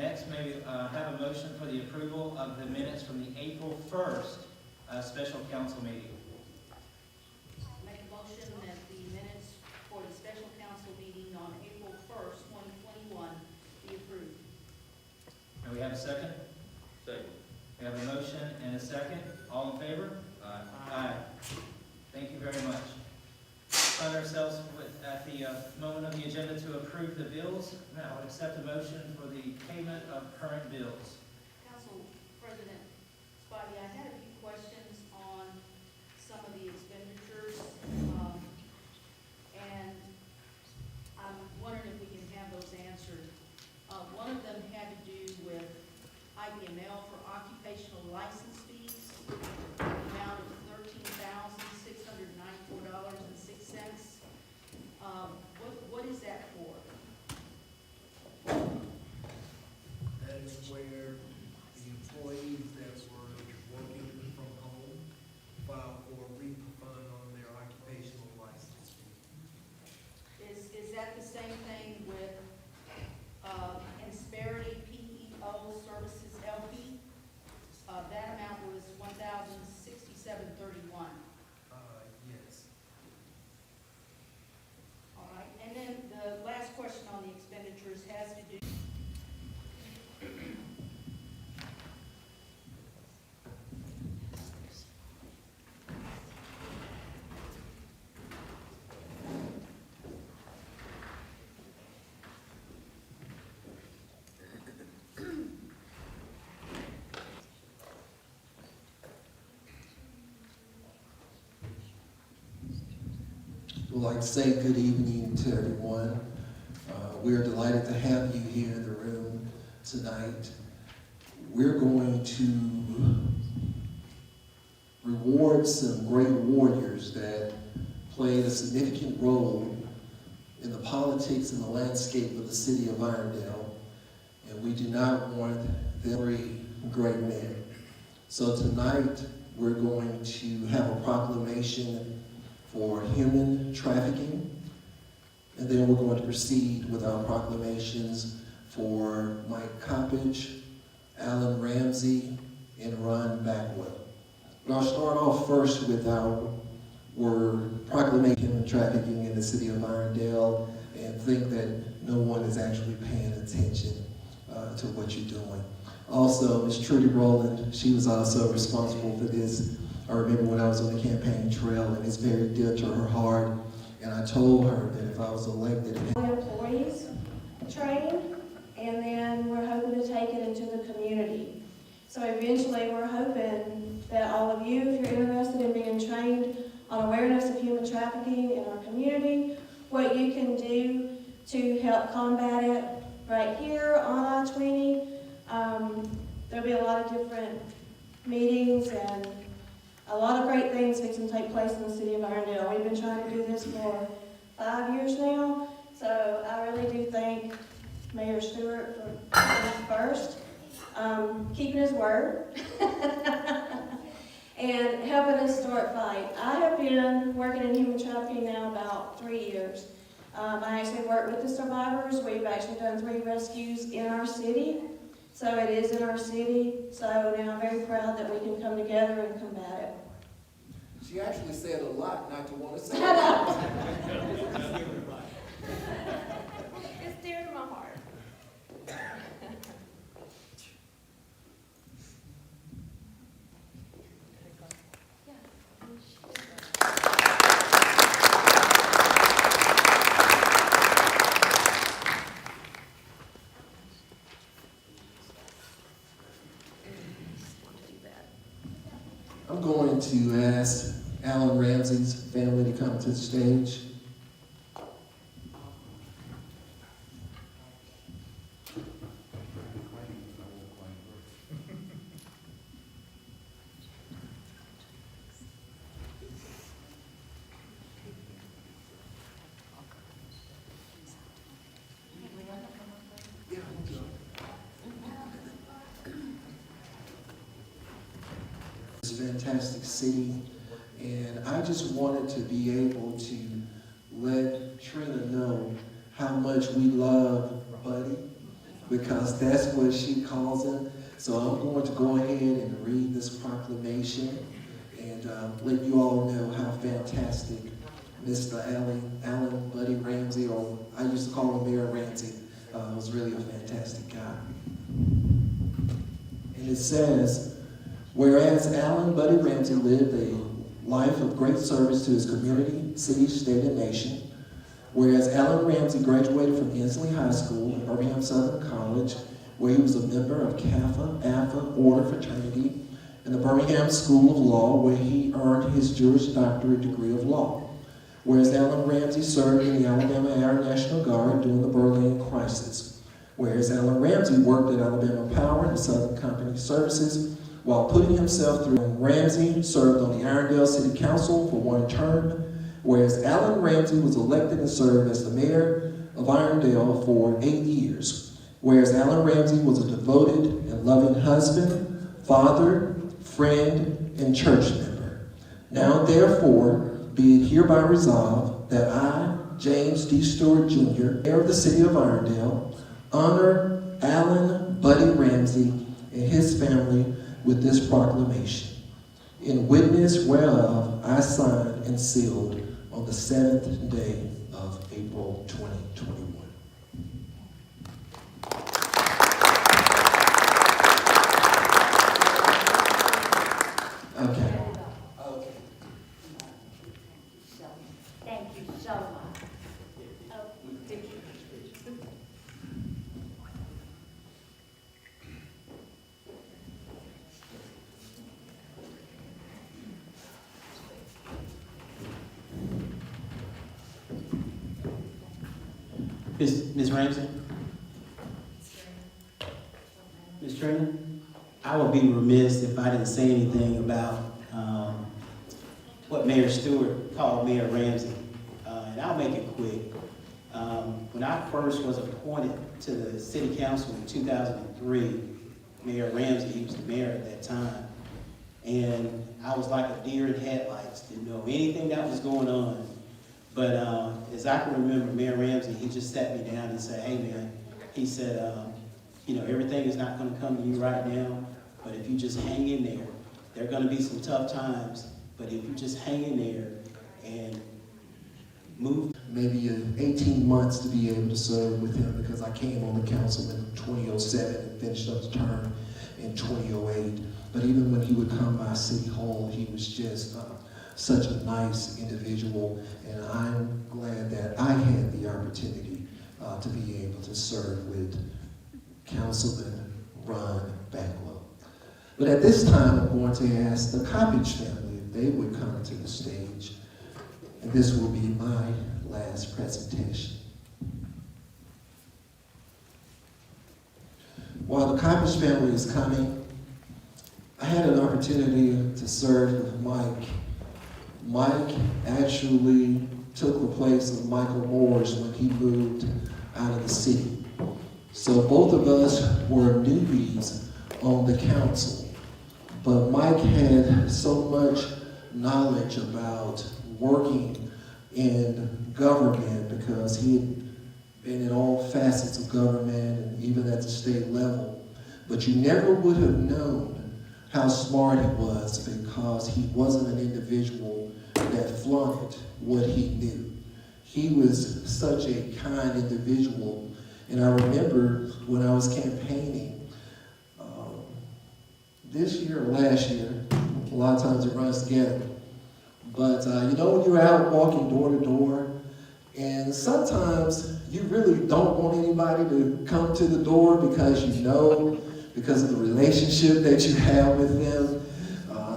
Next, may we have a motion for the approval of the minutes from the April 1st special council meeting. Make a motion that the minutes for the special council meeting on April 1st, 2021 be approved. And we have a second? Second. We have a motion and a second. All in favor? Aye. Aye. Thank you very much. Find ourselves at the moment of the agenda to approve the bills. Now, I would accept a motion for the payment of current bills. Council President Spivey, I had a few questions on some of the expenditures, and I'm wondering if we can have those answered. One of them had to do with IBML for occupational license fees, the amount of $13,694.06. What is that for? That is where the employees that were working from home filed for a refund on their occupational license fee. Is that the same thing with Insperity PEO Services LP? That amount was $1,067.31. Yes. All right, and then the last question on the expenditures has to do. We'd like to say good evening to everyone. We're delighted to have you here in the room tonight. We're going to reward some great warriors that played a significant role in the politics and the landscape of the city of Irondale, and we do not want very great men. So tonight, we're going to have a proclamation for human trafficking, and then we're going to proceed with our proclamations for Mike Coppage, Alan Ramsey, and Ron Backwell. But I'll start off first with our proclamation of human trafficking in the city of Irondale, and think that no one is actually paying attention to what you're doing. Also, Ms. Trudy Rowland, she was also responsible for this. I remember when I was on the campaign trail, and it's very dear to her heart, and I told her that if I was elected... Employees train, and then we're hoping to take it into the community. So eventually we're hoping that all of you, if you're interested in being trained on awareness of human trafficking in our community, what you can do to help combat it right here on I-20. There'll be a lot of different meetings and a lot of great things that can take place in the city of Irondale. We've been trying to do this for 5 years now, so I really do thank Mayor Stewart for coming first, keeping his word, and helping us start fight. I have been working in human trafficking now about 3 years. I actually work with the survivors. We've actually done 3 rescues in our city, so it is in our city. So now I'm very proud that we can come together and combat it. She actually said a lot not to want to say. It's dear to my heart. I'm going to ask Alan Ramsey's family to come to the stage. This fantastic city, and I just wanted to be able to let Trina know how much we love Buddy, because that's what she calls him. So I'm going to go ahead and read this proclamation and let you all know how fantastic Mr. Alan Buddy Ramsey, or I used to call him Mayor Ramsey, was really a fantastic guy. And it says, whereas Alan Buddy Ramsey lived a life of great service to his community, city, state, and nation, whereas Alan Ramsey graduated from Inslee High School and Birmingham Southern College, where he was a member of Kappa Alpha Order Fraternity, and the Birmingham School of Law, where he earned his Juris Doctorate degree of law. Whereas Alan Ramsey served in the Alabama Air National Guard during the Berlin crisis. Whereas Alan Ramsey worked at Alabama Power and Southern Company Services while putting himself through. Ramsey served on the Irondale City Council for 1 term. Whereas Alan Ramsey was elected and served as the mayor of Irondale for 8 years. Whereas Alan Ramsey was a devoted and loving husband, father, friend, and church member. Now therefore, be it hereby resolved that I, James D. Stewart Jr., mayor of the city of Irondale, honor Alan Buddy Ramsey and his family with this proclamation. In witness whereof I signed and sealed on the 7th day of April 2021. Okay. Thank you so much. Ms. Ramsey? Ms. Trina? I would be remiss if I didn't say anything about what Mayor Stewart called Mayor Ramsey. And I'll make it quick. When I first was appointed to the city council in 2003, Mayor Ramsey, he was the mayor at that time. And I was like a deer in headlights, didn't know anything that was going on. But as I can remember, Mayor Ramsey, he just sat me down and said, hey man, he said, you know, everything is not gonna come to you right now, but if you just hang in there are gonna be some tough times, but if you just hang in there and move. Maybe 18 months to be able to serve with him, because I came on the council in 2007 and finished up the term in 2008. But even when he would come by City Hall, he was just such a nice individual, and I'm glad that I had the opportunity to be able to serve with Councilman Ron Backlow. But at this time, I'm going to ask the Coppage family if they would come to the stage, and this will be my last presentation. While the Coppage family is coming, I had an opportunity to serve with Mike. Mike actually took the place of Michael Moores when he moved out of the city. So both of us were newbies on the council, but Mike had so much knowledge about working in government because he had been in all facets of government and even at the state level. But you never would have known how smart he was because he wasn't an individual that flunked what he knew. He was such a kind individual. And I remember when I was campaigning, this year or last year, a lot of times it runs together. But you know when you're out walking door to door, and sometimes you really don't want anybody to come to the door because you know, because of the relationship that you have with them,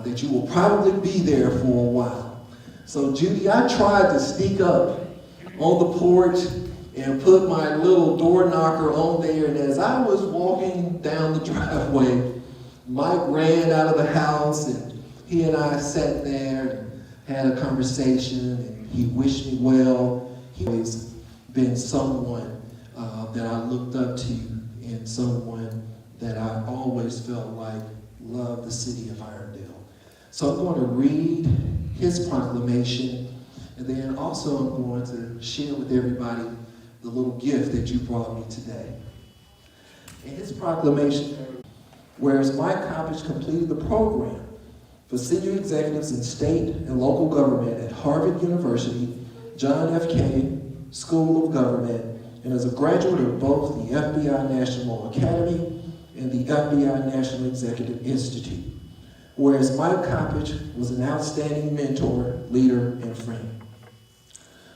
that you will probably be there for a while. So Judy, I tried to sneak up on the porch and put my little door knocker on there, and as I was walking down the driveway, Mike ran out of the house, and he and I sat there and had a conversation, and he wished me well. He's always been someone that I looked up to, and someone that I always felt like loved the city of Irondale. So I'm going to read his proclamation, and then also I'm going to share with everybody the little gift that you brought me today. In his proclamation, whereas Mike Coppage completed the program for senior executives in state and local government at Harvard University, John F. Kennedy School of Government, and is a graduate of both the FBI National Academy and the FBI National Executive Institute. Whereas Mike Coppage was an outstanding mentor, leader, and friend.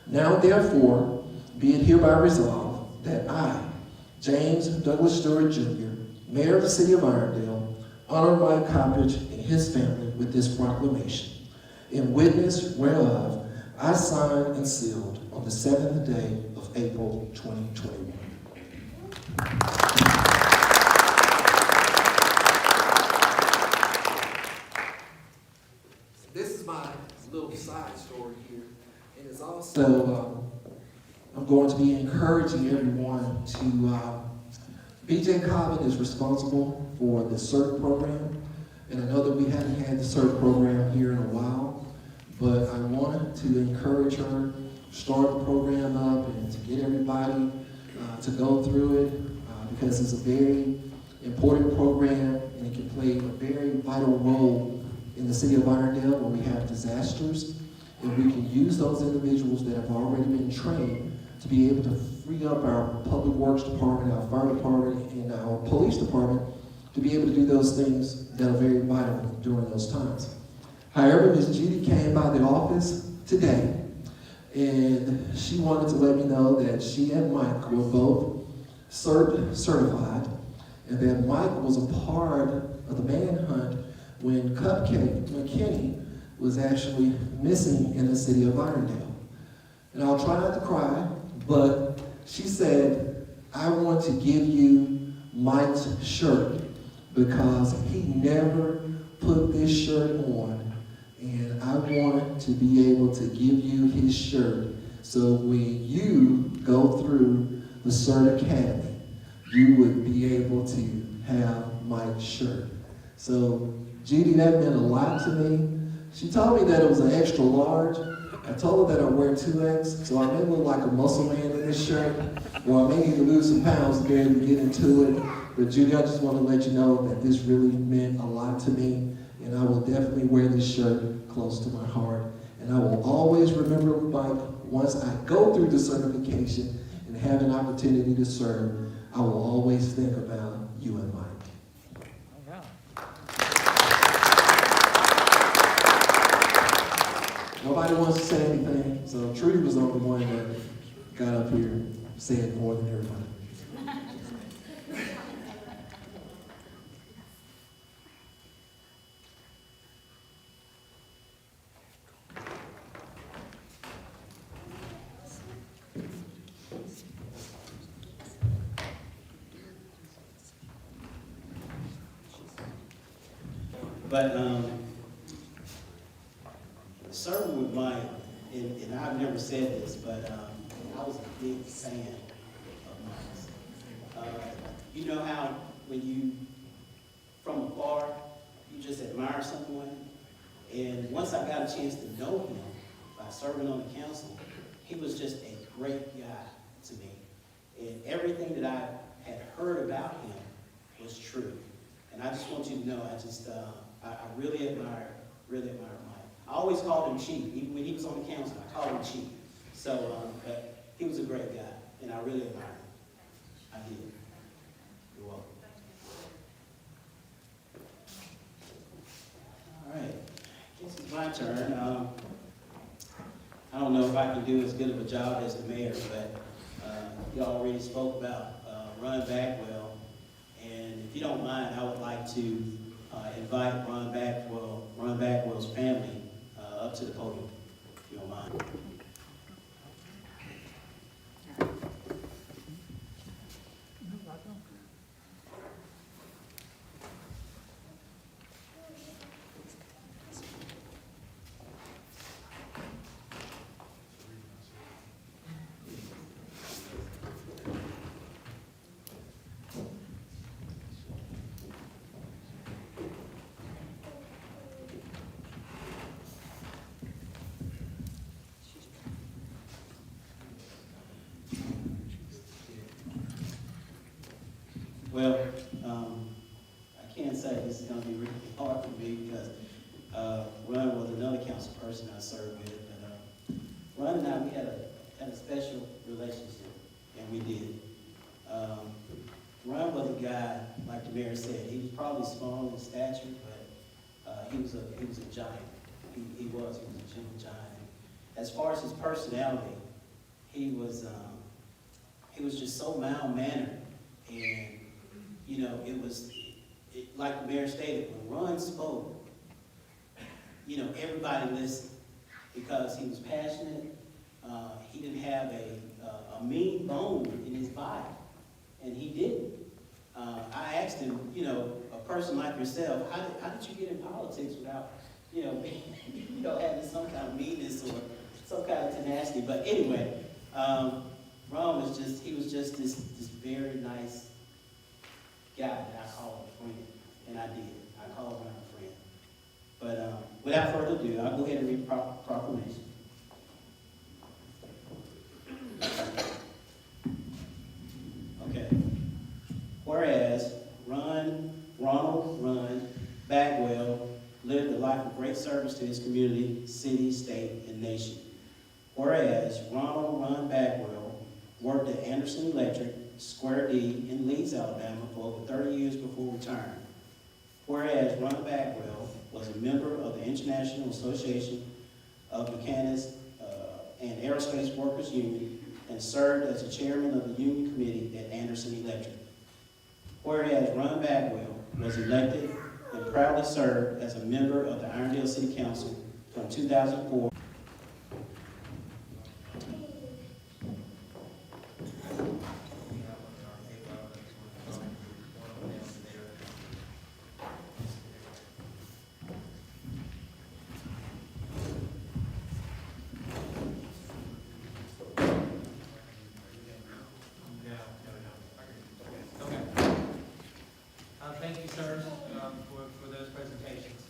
Now therefore, be it hereby resolved that I, James Douglas Stewart Jr., Mayor of the City of Irondale, honor Mike Coppage and his family with this proclamation, in witness whereof I signed and sealed on the 7th day of April 2021. This is my little side story here, and it's also, I'm going to be encouraging everyone to, BJ Cobbin is responsible for the CERT program, and I know that we haven't had the CERT program here in a while, but I wanted to encourage her, start the program up, and to get everybody to go through it, because it's a very important program, and it can play a very vital role in the city of Irondale when we have disasters, and we can use those individuals that have already been trained to be able to free up our public works department, our fire department, and our police department to be able to do those things that are very vital during those times. However, Ms. Judy came by the office today, and she wanted to let me know that she and Mike were both CERT certified, and that Mike was a part of the manhunt when Cupcake McKinney was actually missing in the city of Irondale. And I'll try not to cry, but she said, I want to give you Mike's shirt because he never put this shirt on, and I want to be able to give you his shirt so when you go through the CERT Academy, you would be able to have Mike's shirt. So Judy, that meant a lot to me. She told me that it was an extra large. I told her that I wear 2X, so I may look like a muscle man in this shirt, or I may need to lose some pounds to be able to get into it. But Judy, I just want to let you know that this really meant a lot to me, and I will definitely wear this shirt close to my heart. And I will always remember Mike once I go through the certification and have an opportunity to serve. I will always think about you and Mike. Nobody wants to say anything, so Trudy was the only one that got up here and said more than everybody. But serving with Mike, and I've never said this, but I was a big fan of Mike's. You know how when you, from afar, you just admire someone? And once I got a chance to know him by serving on the council, he was just a great guy to me. And everything that I had heard about him was true. And I just want you to know, I really admire Mike. I always called him Chief. Even when he was on the council, I called him Chief. So, but he was a great guy, and I really admire him. I did. You're welcome. All right. I guess it's my turn. I don't know if I can do as good of a job as the mayor, but you already spoke about Ron Bagwell, and if you don't mind, I would like to invite Ron Bagwell's family up to the podium, if you don't mind. Well, I can't say this is gonna be really hard for me because, Ron was another council person I served with, but, Ron and I, we had a special relationship, and we did. Ron was a guy, like the mayor said, he was probably small in stature, but, he was a giant. He was a gentle giant. As far as his personality, he was just so mild-mannered, and, you know, like the mayor stated, when Ron spoke, you know, everybody listened, because he was passionate. He didn't have a mean bone in his body, and he didn't. I asked him, you know, a person like yourself, how did you get in politics without, you know, having some kind of meanness or some kind of tenacity? But anyway, Ron was just this very nice guy that I called a friend, and I did. I called Ron a friend. But without further ado, I'll go ahead and read the proclamation. Okay. Whereas Ronald Run Bagwell lived a life of great service to his community, city, state, and nation. Whereas Ronald Run Bagwell worked at Anderson Electric, Square D in Leeds, Alabama for over 30 years before retirement. Whereas Ron Bagwell was a member of the International Association of Mechanics and Aerospace Workers Union and served as the chairman of the union committee at Anderson Electric. Whereas Ron Bagwell was elected and proudly served as a member of the Irondale City Council from 2004. Thank you, sir, for those presentations.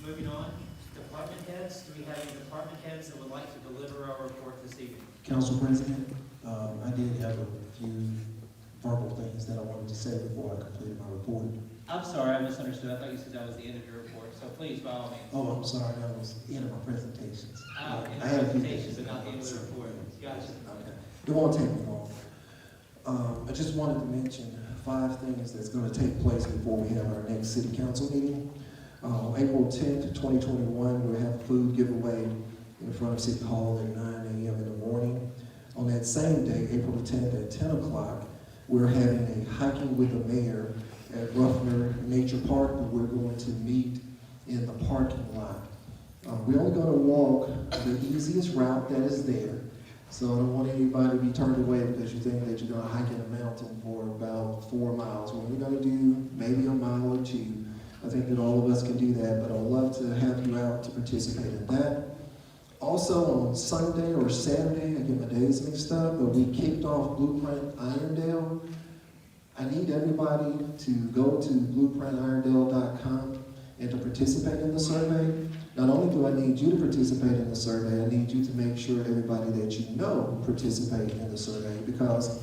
Moving on, department heads. Do we have any department heads that would like to deliver our report this evening? Council President, I did have a few verbal things that I wanted to say before I completed my report. I'm sorry, I misunderstood. I thought you said that was the end of your report. So please, by all means. Oh, I'm sorry, that was the end of my presentations. In I had a few presentations things. and not the end of the report. Gotcha. Okay. It won't take me long. I just wanted to mention 5 things that's going to take place before we have our next city council meeting. April 10th, 2021, we'll have a food giveaway in front of City Hall at 9 a.m. in the morning. On that same day, April the 10th at 10 o'clock, we're having a hiking with the mayor at Ruffner Nature Park, where we're going to meet in the parking lot. We're only going to walk the easiest route that is there. So I don't want anybody to be turned away because you think that you're going to hike in a mountain for about 4 miles. We're only going to do maybe a mile or 2. I think that all of us can do that, but I'd love to have you out to participate in that. Also on Sunday or Saturday, I get my days mixed up, but we kicked off Blueprint Irondale. I need everybody to go to blueprintirondale.com and to participate in the survey. Not only do I need you to participate in the survey, I need you to make sure everybody that you know participate in the survey, because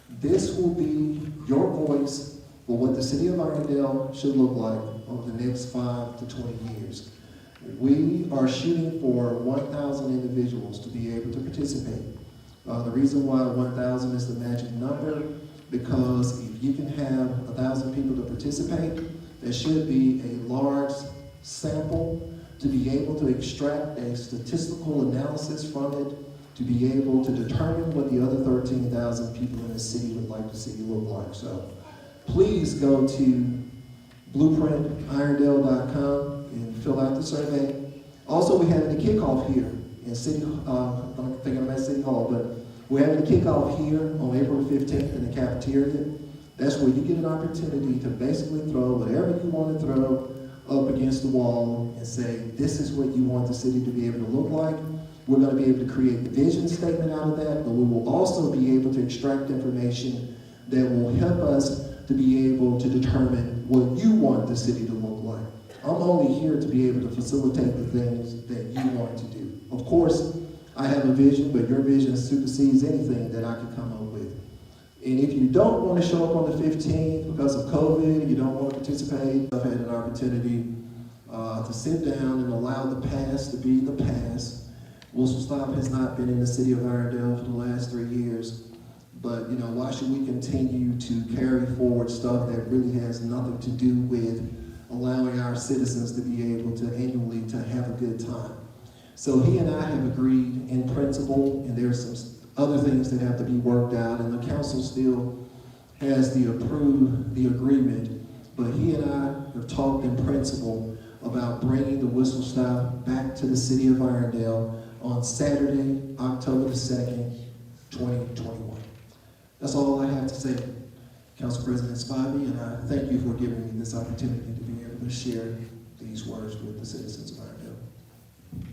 this will be your voice for what the city of Irondale should look like over the next 5 to 20 years. We are shooting for 1,000 individuals to be able to participate. The reason why 1,000 is the magic number, because if you can have 1,000 people to participate, there should be a large sample to be able to extract a statistical analysis from it, to be able to determine what the other 13,000 people in the city would like to see look like. So please go to blueprintirondale.com and fill out the survey. Also, we're having a kickoff here in City, I'm thinking I'm at City Hall, but we're having a kickoff here on April the 15th in the cafeteria. That's where you get an opportunity to basically throw whatever you want to throw up against the wall and say, this is what you want the city to be able to look like. We're going to be able to create the vision statement out of that, but we will also be able to extract information that will help us to be able to determine what you want the city to look like. I'm only here to be able to facilitate the things that you want to do. Of course, I have a vision, but your vision supersedes anything that I could come up with. And if you don't want to show up on the 15th because of COVID, you don't want to participate, I've had an opportunity to sit down and allow the past to be the past. Whistle Stop has not been in the city of Irondale for the last 3 years. But, you know, why should we continue to carry forward stuff that really has nothing to do with allowing our citizens to be able to annually to have a good time? So he and I have agreed in principle, and there's some other things that have to be worked out, and the council still has the agreement, but he and I have talked in principle about bringing the Whistle Stop back to the city of Irondale on Saturday, October the 2nd, 2021. That's all I have to say, Council President Spivey, and I thank you for giving me this opportunity to be able to share these words with the citizens of Irondale.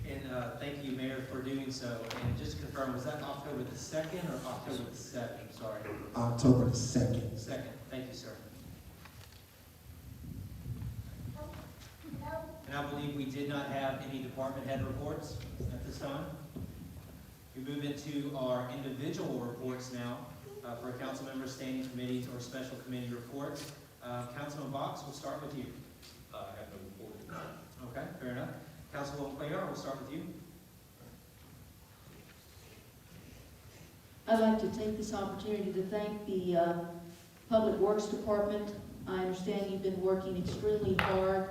And thank you, Mayor, for doing so. And just to confirm, was that October the 2nd or October the 7th? Sorry. October the 2nd. 2nd. Thank you, sir. And I believe we did not have any department head reports at this time. We move into our individual reports now for council members, standing committees, or special committee reports. Councilman Box, we'll start with you. I have no report. Okay, fair enough. Councilwoman Cuellar, we'll start with you. I'd like to take this opportunity to thank the Public Works Department. I understand you've been working extremely hard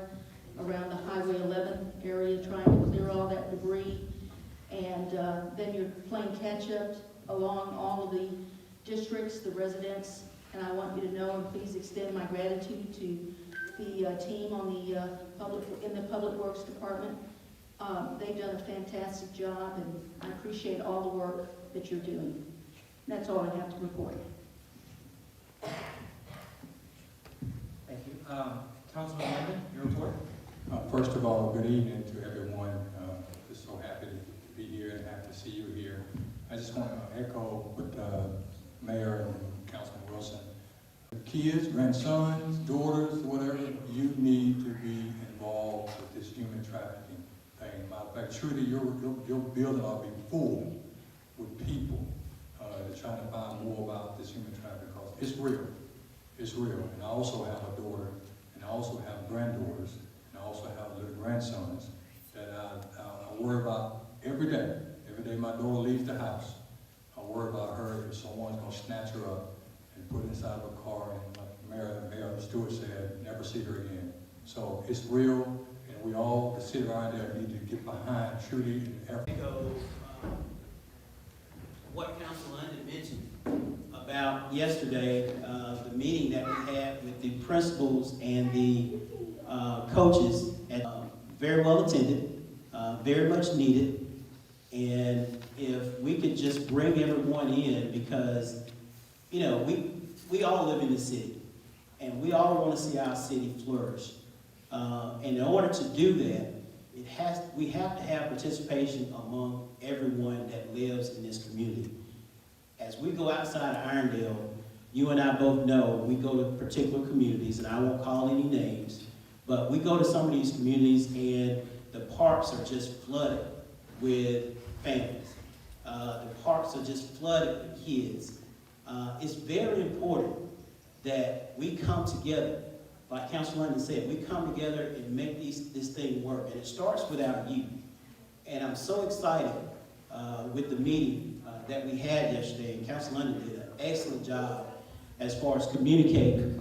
around the Highway 11 area, trying to clear all that debris. And then you're playing catch-up along all of the districts, the residents. And I want you to know, and please extend my gratitude to the team on the Public Works Department. They've done a fantastic job, and I appreciate all the work that you're doing. That's all I have to report. Thank you. Councilman Lemon, your report. First of all, good evening to everyone. Just so happy to be here and happy to see you here. I just want to echo what Mayor and Councilman Wilson. Kids, grandsons, daughters, whatever, you need to be involved with this human trafficking thing. Matter of fact, truly, your building ought to be full with people that trying to find more about this human trafficking, because it's real. It's real. And I also have a daughter, and I also have granddaughters, and I also have little grandsons that I worry about every day. Every day my daughter leaves the house, I worry about her if someone's going to snatch her up and put inside of a car, and like Mayor Stewart said, never see her again. So it's real, and we all, the city around there, need to get behind truly and every. What Council London mentioned about yesterday, the meeting that we had with the principals and the coaches, very well attended, very much needed. And if we could just bring everyone in, because, you know, we all live in the city, and we all want to see our city flourish. And in order to do that, we have to have participation among everyone that lives in this community. As we go outside of Irondale, you and I both know we go to particular communities, and I won't call any names, but we go to some of these communities and the parks are just flooded with families. The parks are just flooded with kids. It's very important that we come together. Like Councilor London said, we come together and make this thing work. And it starts with our youth. And I'm so excited with the meeting that we had yesterday. And Councilor London did an excellent job as far as communicating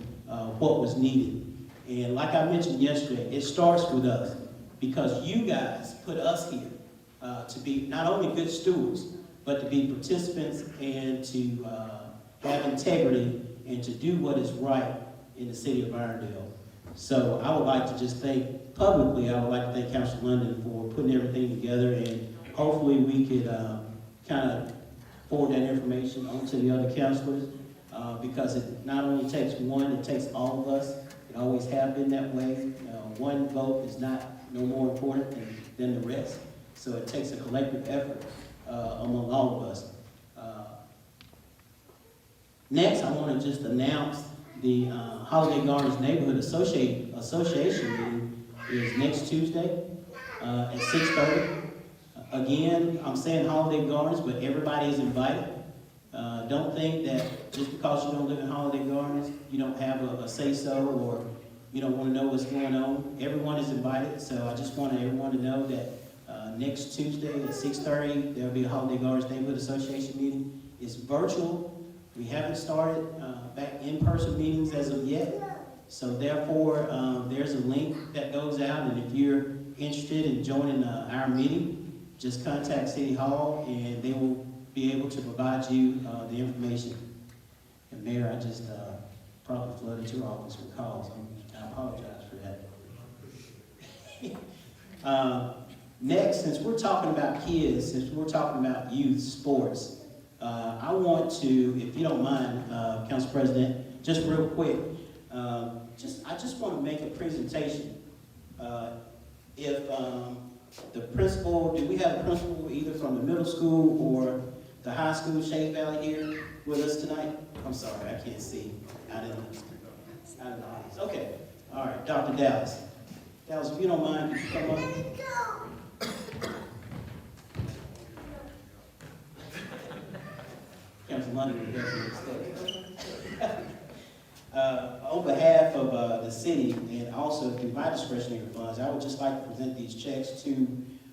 what was needed. And like I mentioned yesterday, it starts with us, because you guys put us here to be not only good stewards, but to be participants and to have integrity and to do what is right in the city of Irondale. So I would like to just thank, publicly, I would like to thank Councilor London for putting everything together, and hopefully we could kind of forward that information on to the other councilors, because it not only takes one, it takes all of us. It always have been that way. One vote is no more important than the rest. So it takes a collective effort among all of us. Next, I want to just announce the Holiday Gardens Neighborhood Association meeting is next Tuesday at 6:30. Again, I'm saying Holiday Gardens, but everybody is invited. Don't think that just because you don't live in Holiday Gardens, you don't have a say-so or you don't want to know what's going on. Everyone is invited, so I just want everyone to know that next Tuesday at 6:30, there'll be a Holiday Gardens Neighborhood Association meeting. It's virtual. We haven't started back in-person meetings as of yet. So therefore, there's a link that goes out, and if you're interested in joining our meeting, just contact City Hall, and they will be able to provide you the information. And Mayor, I just probably flooded your office with calls. I apologize for that. Next, since we're talking about kids, since we're talking about youth sports, I want to, if you don't mind, Council President, just real quick, I just want to make a presentation. If the principal, do we have a principal either from the middle school or the high school, Shades Valley, here with us tonight? I'm sorry, I can't see out in the audience. Okay, all right, Dr. Dallas. Dallas, if you don't mind, could you come up? Council London will definitely stay. On behalf of the city and also through my discretionary funds, I would just like to present these checks to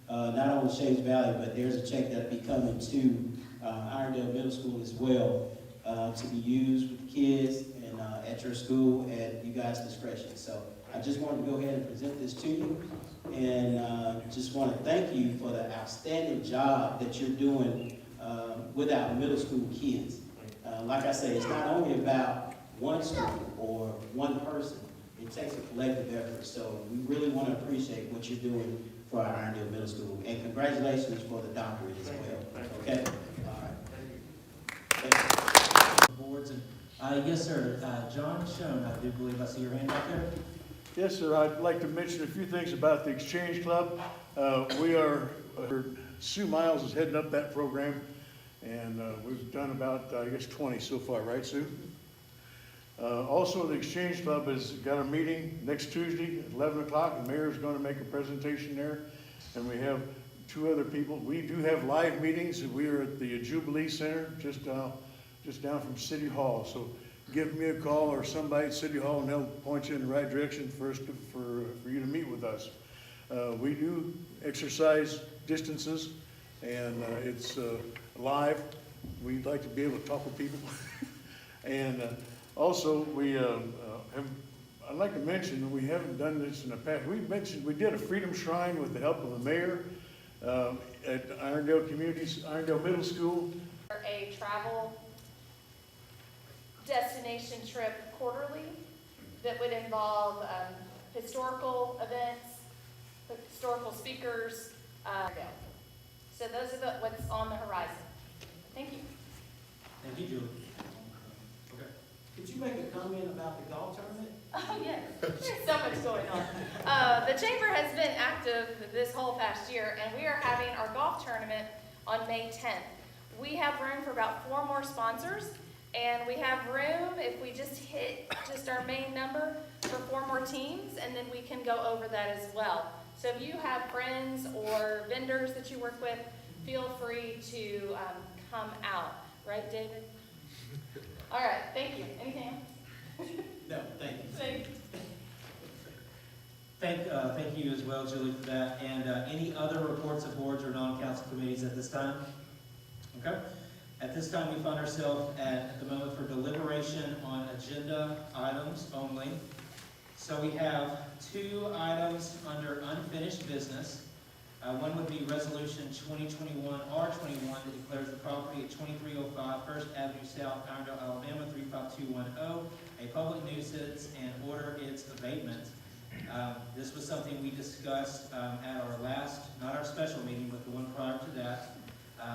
not only Shades Valley, but there's a check that'll be coming to Irondale Middle School as well to be used with the kids and at your school at you guys' discretion. So I just wanted to go ahead and present this to you, and just want to thank you for the outstanding job that you're doing with our middle school kids. Like I say, it's not only about one school or one person. It takes a collective effort. So we really want to appreciate what you're doing for our Irondale Middle School. And congratulations for the doctorate as well. Okay? All right. Thank you. Boards and, yes, sir. John Schoen, I do believe I see your hand back there. Yes, sir. I'd like to mention a few things about the Exchange Club. Sue Miles is heading up that program, and we've done about, 20 so far, right, Sue? Also, the Exchange Club has got a meeting next Tuesday at 11 o'clock. The mayor is going to make a presentation there, and we have 2 other people. We do have live meetings. We are at the Jubilee Center, just down from City Hall. So give me a call or somebody at City Hall, and they'll point you in the right direction for you to meet with us. We do exercise distances, and it's live. We'd like to be able to talk with people. And also, I'd like to mention, we haven't done this in the past. We did a Freedom Shrine with the help of the mayor at Irondale Middle School. A travel destination trip quarterly that would involve historical events, historical speakers. So those are what's on the horizon. Thank you. Thank you, Julie. Okay. Could you make a comment about the golf tournament? Oh, yes. There's so much going on. The Chamber has been active this whole past year, and we are having our golf tournament on May 10th. We have room for about 4 more sponsors, and we have room, if we just hit our main number, for 4 more teams, and then we can go over that as well. So if you have friends or vendors that you work with, feel free to come out. Right, David? All right, thank you. Anything else? No, thank you. Thanks. Thank you as well, Julie, for that. And any other reports of boards or non-council committees at this time? Okay. At this time, we find ourselves at the moment for deliberation on agenda items only. So we have 2 items under unfinished business. One would be Resolution 2021-R21 that declares the property at 2305 First Avenue South, Irondale, Alabama 35210 a public nuisance and order its abatement. This was something we discussed at our last, not our special meeting, but the one prior to that.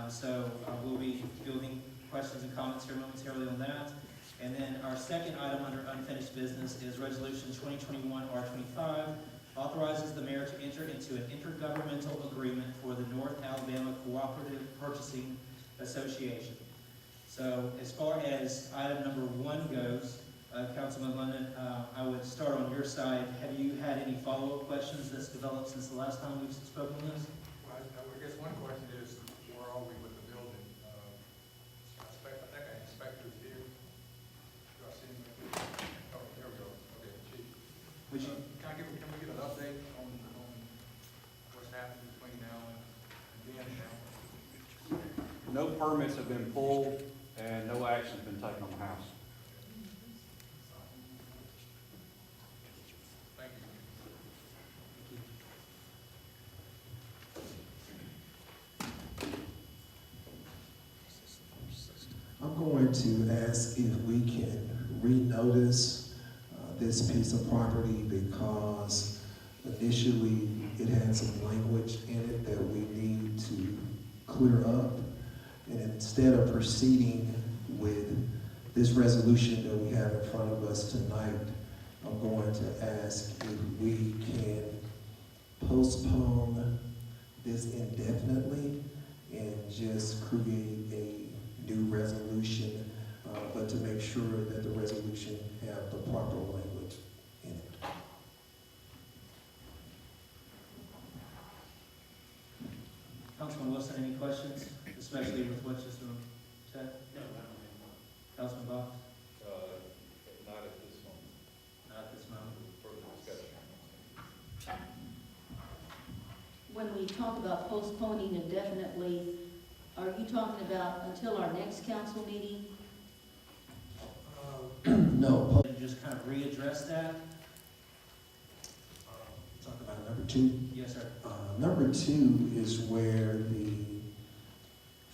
So we'll be fielding questions and comments here momentarily on that. And then our second item under unfinished business is Resolution 2021-R25, authorizes the mayor to enter into an intergovernmental agreement for the North Alabama Cooperative Purchasing Association. So as far as item number 1 goes, Councilman London, I would start on your side. Have you had any follow-up questions that's developed since the last time we've spoken on this? Well, I guess one question is, where are we with the building? I think I no permits have been pulled and no action's been taken on the house. I'm going to ask if we can renotice this piece of property because initially it had some language in it that we need to clear up. And instead of proceeding with this resolution that we have in front of us tonight, I'm going to ask if we can postpone this indefinitely and just create a new resolution, but to make sure that the resolution have the proper language in it. Councilman Wilson, any questions, especially with what just been said? No, Councilman Box? not at this moment, Not at this moment. further discussion. When we talk about postponing indefinitely, are you talking about until our next council meeting? No, And just kind of readdress that? talk about number 2. Yes, sir. Number 2 is where the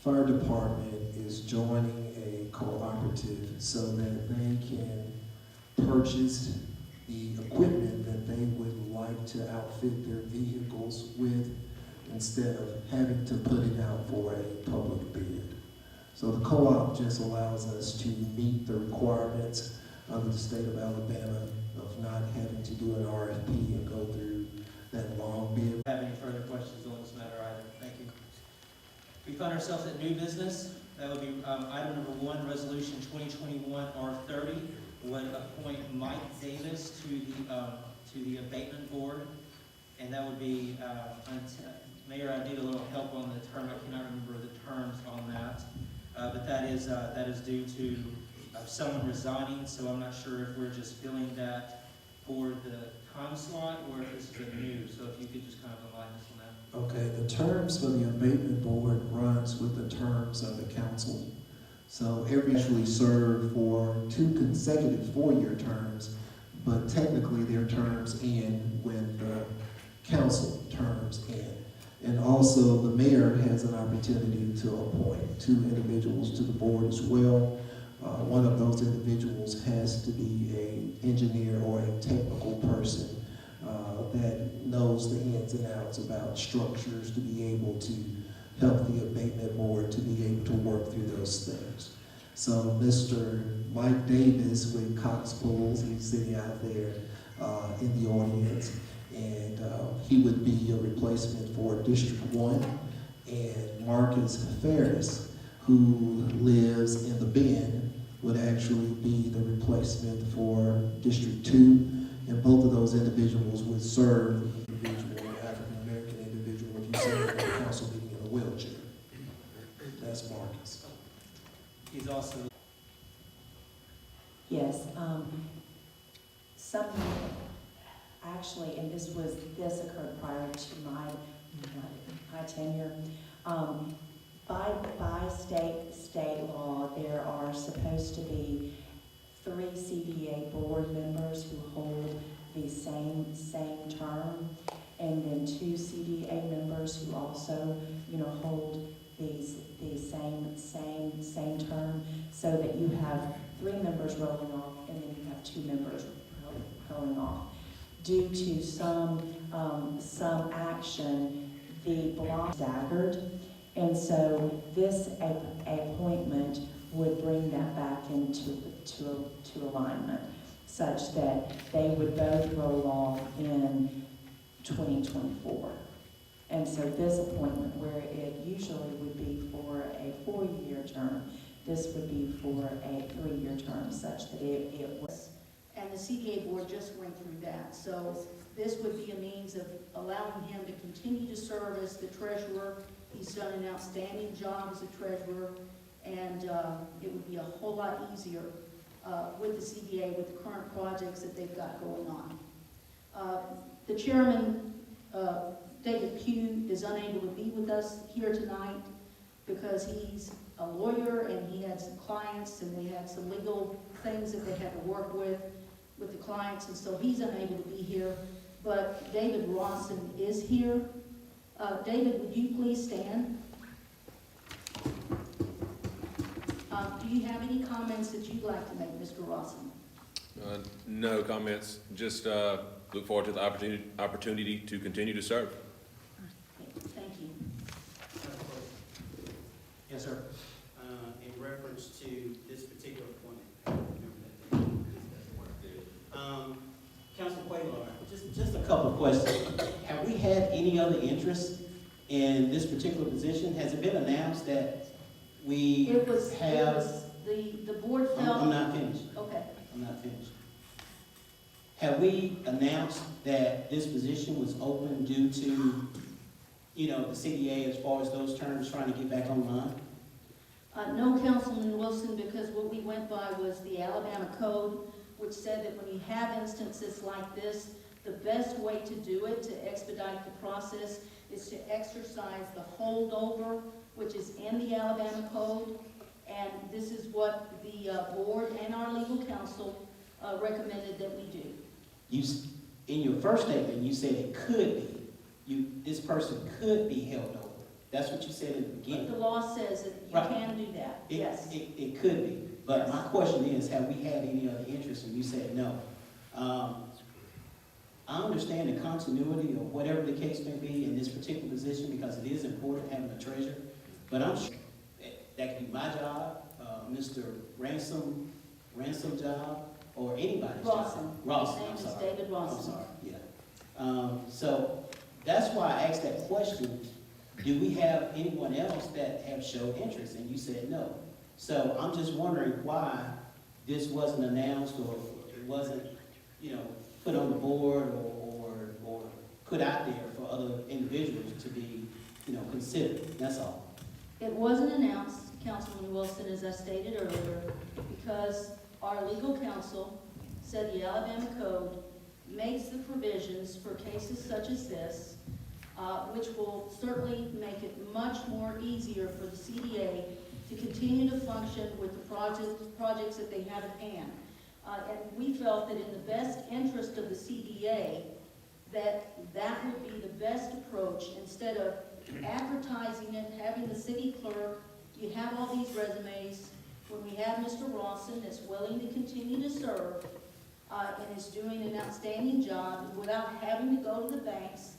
fire department is joining a cooperative so that they can purchase the equipment that they would like to outfit their vehicles with instead of having to put it out for a public bid. So the co-op just allows us to meet the requirements under the state of Alabama of not having to do an RFP and go through that long bid. Have any further questions on this matter either? Thank you. We find ourselves at new business. That would be item number 1, resolution 2021-R30 would appoint Mike Davis to the abatement board, and that would be Mayor. I need a little help on the term. I cannot remember the terms on that, but that is due to someone resigning. So I'm not sure if we're just filling that for the time slot or if this is a new. So if you could just kind of enlighten us on that. Okay, the terms for the abatement board runs with the terms of the council. So every actually served for 2 consecutive 4-year terms, but technically their terms end when the council terms end. And also the mayor has an opportunity to appoint 2 individuals to the board as well. One of those individuals has to be an engineer or a technical person that knows the ins and outs about structures to be able to help the abatement board to be able to work through those things. So Mr. Mike Davis with Cox Pools, he's sitting out there in the audience, and he would be a replacement for District 1, and Marcus Ferris, who lives in the Bend, would actually be the replacement for District 2, and both of those individuals would serve the individual, African-American individual, if you see him at the council meeting in a wheelchair. That's Marcus. He's also Yes, actually, and this occurred prior to my tenure. By state law, there are supposed to be 3 CDA board members who hold the same term, and then 2 CDA members who also, hold the same term, so that you have 3 members rolling off, and then you have 2 members rolling off. Due to some action, the block staggered, and so this appointment would bring that back into alignment, such that they would both roll off in 2024. And so this appointment, where it usually would be for a 4-year term, this would be for a 3-year term, such that it was. And the CDA board just went through that. So this would be a means of allowing him to continue to serve as the treasurer. He's done an outstanding job as a treasurer, and it would be a whole lot easier with the CDA, with the current projects that they've got going on. The chairman, David Pugh, is unable to be with us here tonight, because he's a lawyer and he had some clients and we had some legal things that they had to work with the clients, and so he's unable to be here. But David Rawson is here. David, would you please stand? Do you have any comments that you'd like to make, Mr. Rawson? No comments, just look forward to the opportunity to continue to serve. Thank you. Yes, sir. In reference to this particular appointment, I don't remember that. Council Quaylar, just a couple of questions. Have we had any other interest in this particular position? Has it been announced that we have? The board felt. I'm not finished. Okay. I'm not finished. Have we announced that this position was open due to, the CDA as far as those terms trying to get back online? No, Councilman Wilson, because what we went by was the Alabama code, which said that when you have instances like this, the best way to do it, to expedite the process, is to exercise the holdover, which is in the Alabama code. And this is what the board and our legal counsel recommended that we do. In your first statement, you said it could be. This person could be held over. That's what you said in the beginning. But the law says that you Right. can do that, yes. It could be. But my question is, have we had any other interest? And you said no. I understand the continuity or whatever the case may be in this particular position because it is important having a treasurer. But I'm sure that could be my job, Mr. Ransom job, or anybody's job. Rawson, His name I'm is sorry. David Rawson. I'm sorry, yeah. So that's why I asked that question. Do we have anyone else that have showed interest? And you said no. So I'm just wondering why this wasn't announced or it wasn't, put on the board or put out there for other individuals to be, considered. That's all. It wasn't announced, Councilman Wilson, as I stated earlier, because our legal counsel said the Alabama code makes the provisions for cases such as this, which will certainly make it much more easier for the CDA to continue to function with the projects that they have at hand. And we felt that in the best interest of the CDA, that would be the best approach instead of advertising it, having the city clerk, you have all these resumes, when we have Mr. Rawson that's willing to continue to serve and is doing an outstanding job without having to go to the banks,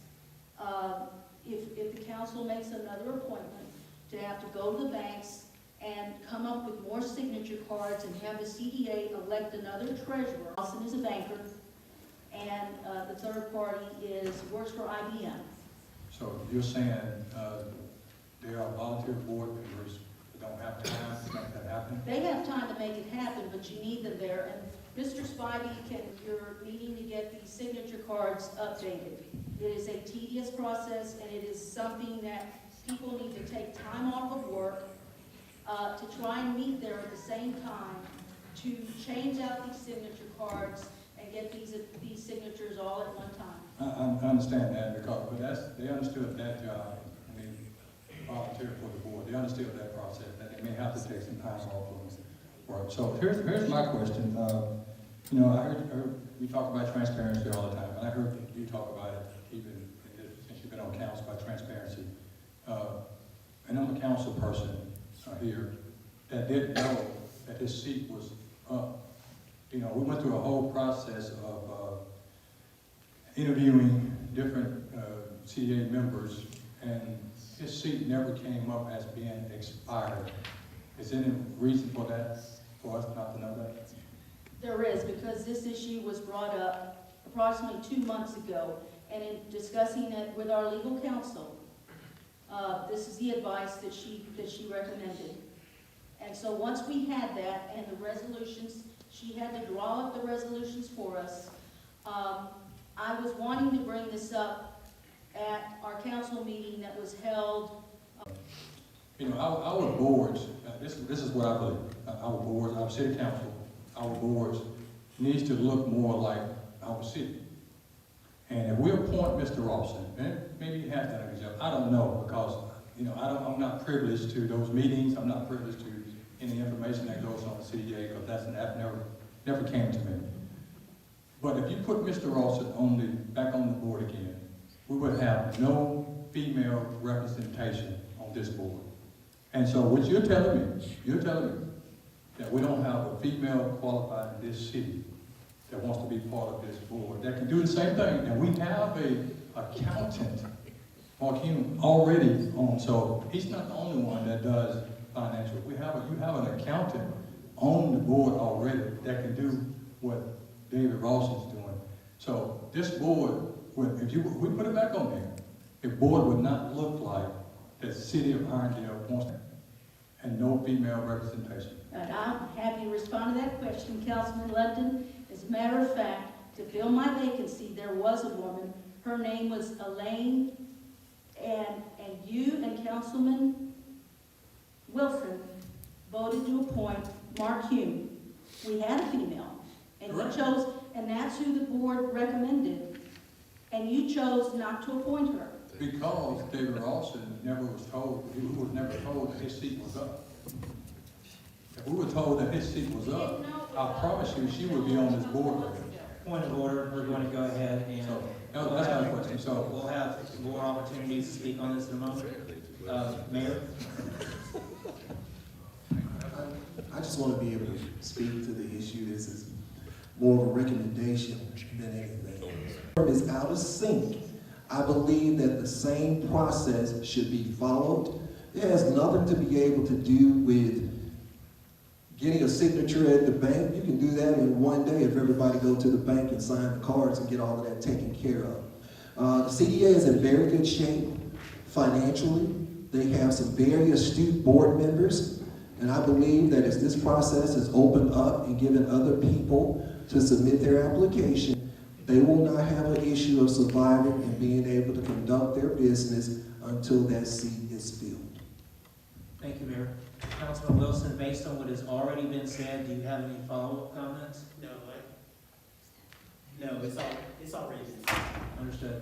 if the council makes another appointment, to have to go to the banks and come up with more signature cards and have the CDA elect another treasurer. Rawson is a banker, and the third party works for IBM. So you're saying there are volunteer board members that don't have time to make that happen? They have time to make it happen, but you need them there. And Mr. Spivey, you're needing to get these signature cards updated. It is a tedious process, and it is something that people need to take time off of work to try and meet there at the same time to change out these signature cards and get these signatures all at one time. I understand that but they understood that job. I mean, volunteer for the board. They understood that process, that they may have to take some time off of work. So here's my question. I heard we talk about transparency all the time, and I heard you talk about it even since you've been on council about transparency. And I'm a council person here that didn't know that his seat was up. We went through a whole process of interviewing different CDA members, and his seat never came up as being expired. Is there any reason for that, for us not to know that? There is, because this issue was brought up approximately 2 months ago, and in discussing it with our legal counsel, this is the advice that she recommended. And so once we had that and the resolutions, she had to draw up the resolutions for us. I was wanting to bring this up at our council meeting that was held. Our boards, this is what I believe, our boards, our city council, our boards needs to look more like our city. And if we appoint Mr. Rawson, and maybe he has done a good job, I don't know, because You know, I'm not privileged to those meetings, I'm not privileged to any information that goes on the CDA, because that never came to me. But if you put Mr. Rawson back on the board again, we would have no female representation on this board. And so what you're telling me that we don't have a female qualified in this city that wants to be part of this board, that can do the same thing. And we have a accountant, Mark Hume, already on, so he's not the only one that does financial. You have an accountant on the board already that can do what David Rawson's doing. So this board, if we put it back on there, the board would not look like the city of Irondale wants it, and no female representation. And I'm happy to respond to that question, Councilman London. As a matter of fact, to fill my vacancy, there was a woman. Her name was Elaine, and you and Councilman Wilson voted to appoint Mark Hume. We had a female, and you chose, and that's who the board recommended, and you chose not to appoint her. Because David Rawson never was told, he was never told that his seat was up. If we were told that his seat was up, I promise you, she would be on this board right now. Point of order, we're going to go ahead and So, that's not a question, so. we'll have more opportunities to speak on this in a moment. Mayor? I just want to be able to speak to the issue. This is more of a recommendation than anything. It's out of sync. I believe that the same process should be followed. It has nothing to be able to do with getting a signature at the bank. You can do that in one day if everybody go to the bank and sign the cards and get all of that taken care of. The CDA is in very good shape financially. They have some very astute board members. And I believe that as this process is opened up and given other people to submit their application, they will not have an issue of surviving and being able to conduct their business until that seat is filled. Thank you, Mayor. Councilman Wilson, based on what has already been said, do you have any follow-up comments? No, it's already been said. Understood.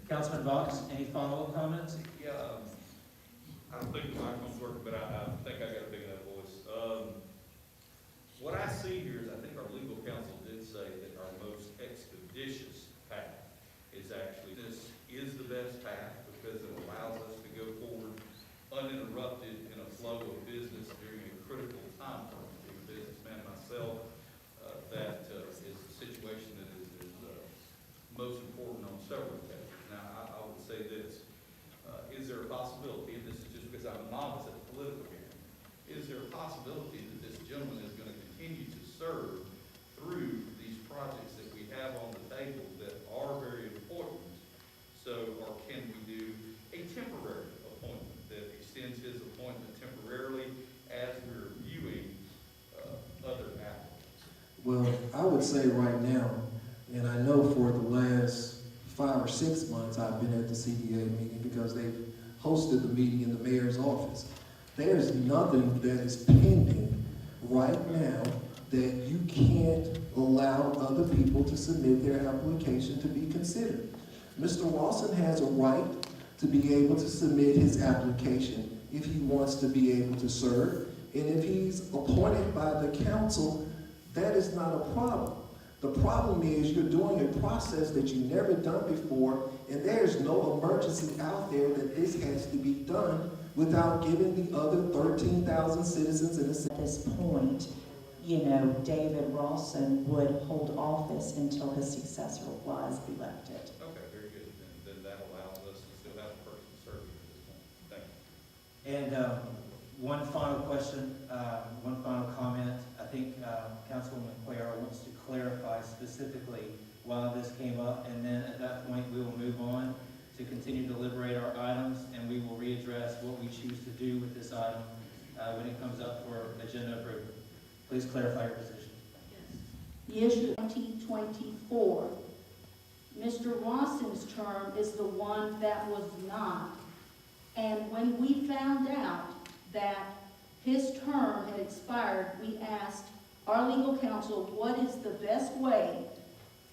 Councilman Vox, any follow-up comments? Yeah, I don't think the microphone's working, but I think I got a big enough voice. What I see here is, I think our legal counsel did say that our most expeditious path is actually, this is the best path because it allows us to go forward uninterrupted in a flow of business during a critical time for me. Being a businessman myself, that is a situation that is most important on several occasions. Now, I would say this, is there a possibility, and this is just because I'm a novice at the political game, is there a possibility that this gentleman is going to continue to serve through these projects that we have on the table that are very important? So, or can we do a temporary appointment that extends his appointment temporarily as we're reviewing other applicants? Well, I would say right now, and I know for the last 5 or 6 months I've been at the CDA meeting because they've hosted the meeting in the mayor's office. There's nothing that is pending right now that you can't allow other people to submit their application to be considered. Mr. Rawson has a right to be able to submit his application if he wants to be able to serve. And if he's appointed by the council, that is not a problem. The problem is you're doing a process that you've never done before, and there's no emergency out there that this has to be done without giving the other 13,000 citizens in the city. At this point, David Rawson would hold office until his successor was elected. Okay, very good. Then that allows us to still have a person serving at this point. Thank you. And one final question, one final comment. I think Councilwoman Cuellar wants to clarify specifically why this came up, and then at that point, we will move on to continue to deliberate our items, and we will readdress what we choose to do with this item when it comes up for agenda approval. Please clarify your position. The issue 2024. Mr. Rawson's term is the one that was not. And when we found out that his term had expired, we asked our legal counsel what is the best way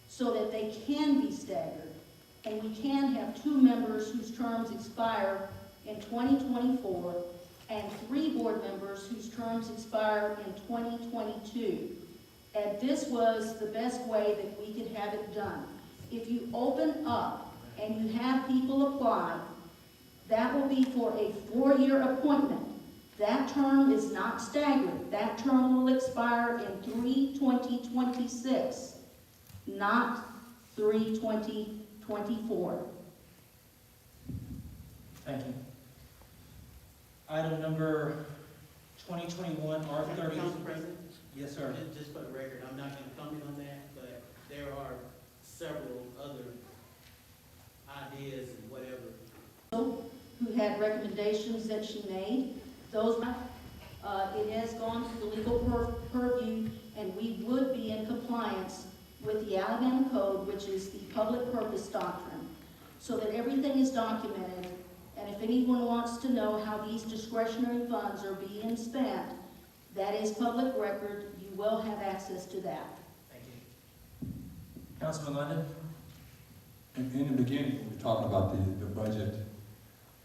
so that they can be staggered and we can have 2 members whose terms expire in 2024, and 3 board members whose terms expire in 2022. And this was the best way that we could have it done. If you open up and you have people apply, that will be for a 4-year appointment. That term is not staggered. That term will expire in 3/2026, not 3/2024. Thank you. Item number 2021 R30. Council President? Yes, sir. Just for the record, I'm not going to comment on that, but there are several other ideas and whatever. Who had recommendations that she made. Those, it has gone to the legal purview, and we would be in compliance with the Alabama Code, which is the public purpose doctrine, so that everything is documented. And if anyone wants to know how these discretionary funds are being spent, that is public record. You will have access to that. Thank you. Councilman London? In the beginning, we were talking about the budget,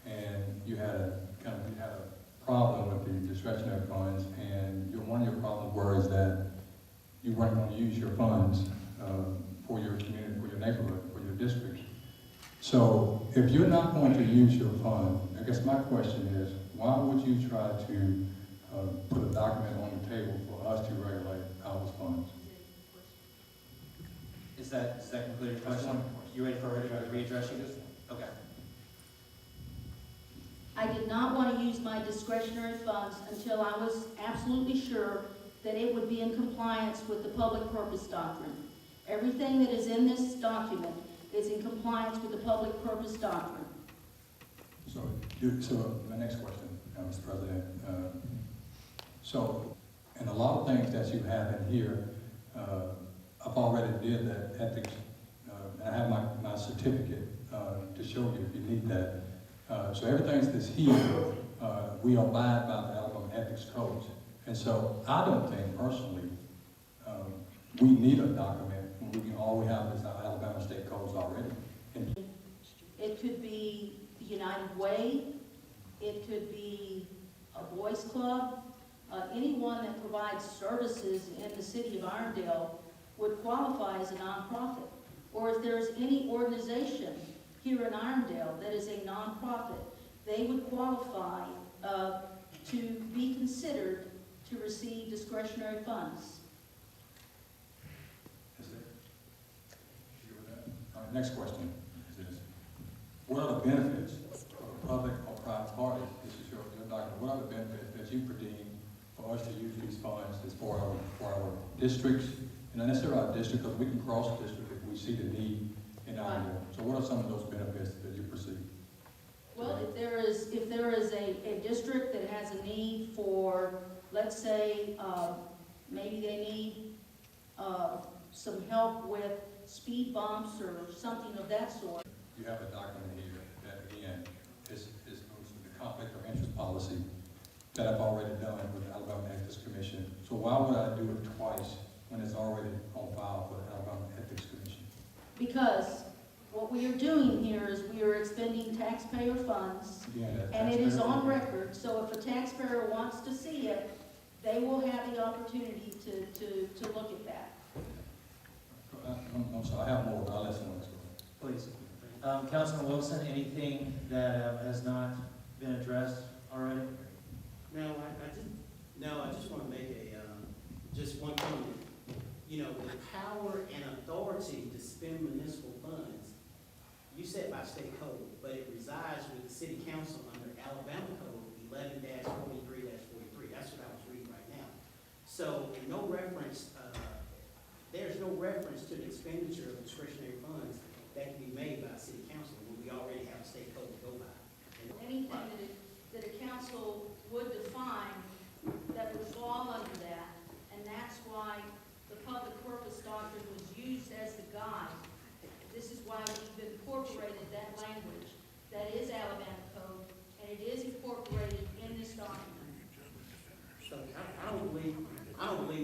and you had a problem with the discretionary funds, and one of your problems was that you weren't going to use your funds for your community, for your neighborhood, for your district. So if you're not going to use your fund, I guess my question is, why would you try to put a document on the table for us to regulate our funds? Does that conclude your question? You ready for readdressing this? Okay. I did not want to use my discretionary funds until I was absolutely sure that it would be in compliance with the public purpose doctrine. Everything that is in this document is in compliance with the public purpose doctrine. So my next question, Mr. President. So, in a lot of things that you have in here, I've already did that ethics. I have my certificate to show you if you need that. So everything that's here, we abide by the Alabama Ethics Codes. And so I don't think personally we need a document when all we have is our Alabama State Codes already. And It could be the United Way, it could be a boys club, anyone that provides services in the city of Irondale would qualify as a nonprofit. Or if there's any organization here in Irondale that is a nonprofit, they would qualify to be considered to receive discretionary funds. is there? You with that? All right, next question is this. What are the benefits for the public or private parties? This is your document. What are the benefits that you perceive for us to use these funds as for our districts? And not necessarily our district, because we can cross district if we see the need in Irondale. So what are some of those benefits that you perceive? Well, if there is a district that has a need for, let's say, maybe they need some help with speed bumps or something of that sort. You have a document here that, again, is goes to the conflict of interest policy that I've already done with the Alabama Ethics Commission. So why would I do it twice when it's already on file for the Alabama Ethics Commission? Because what we are doing here is we are expending taxpayer funds, and it is on record, so if a taxpayer wants to see it, they will have the opportunity to look at that. I'm sorry, I have more, but I'll let someone else go. Please. Councilman Wilson, anything that has not been addressed already? No, I just want to make just one comment. You know, the power and authority to spend municipal funds, you set by state code, but it resides with the city council under Alabama Code 11-43-43. That's what I was reading right now. So there's no reference to the expenditure of discretionary funds that can be made by the city council when we already have a state code to go by. Anything that a council would define that would fall under that, and that's why the public purpose doctrine was used as the guide. This is why we've incorporated that language. That is Alabama Code, and it is incorporated in this document. So I don't believe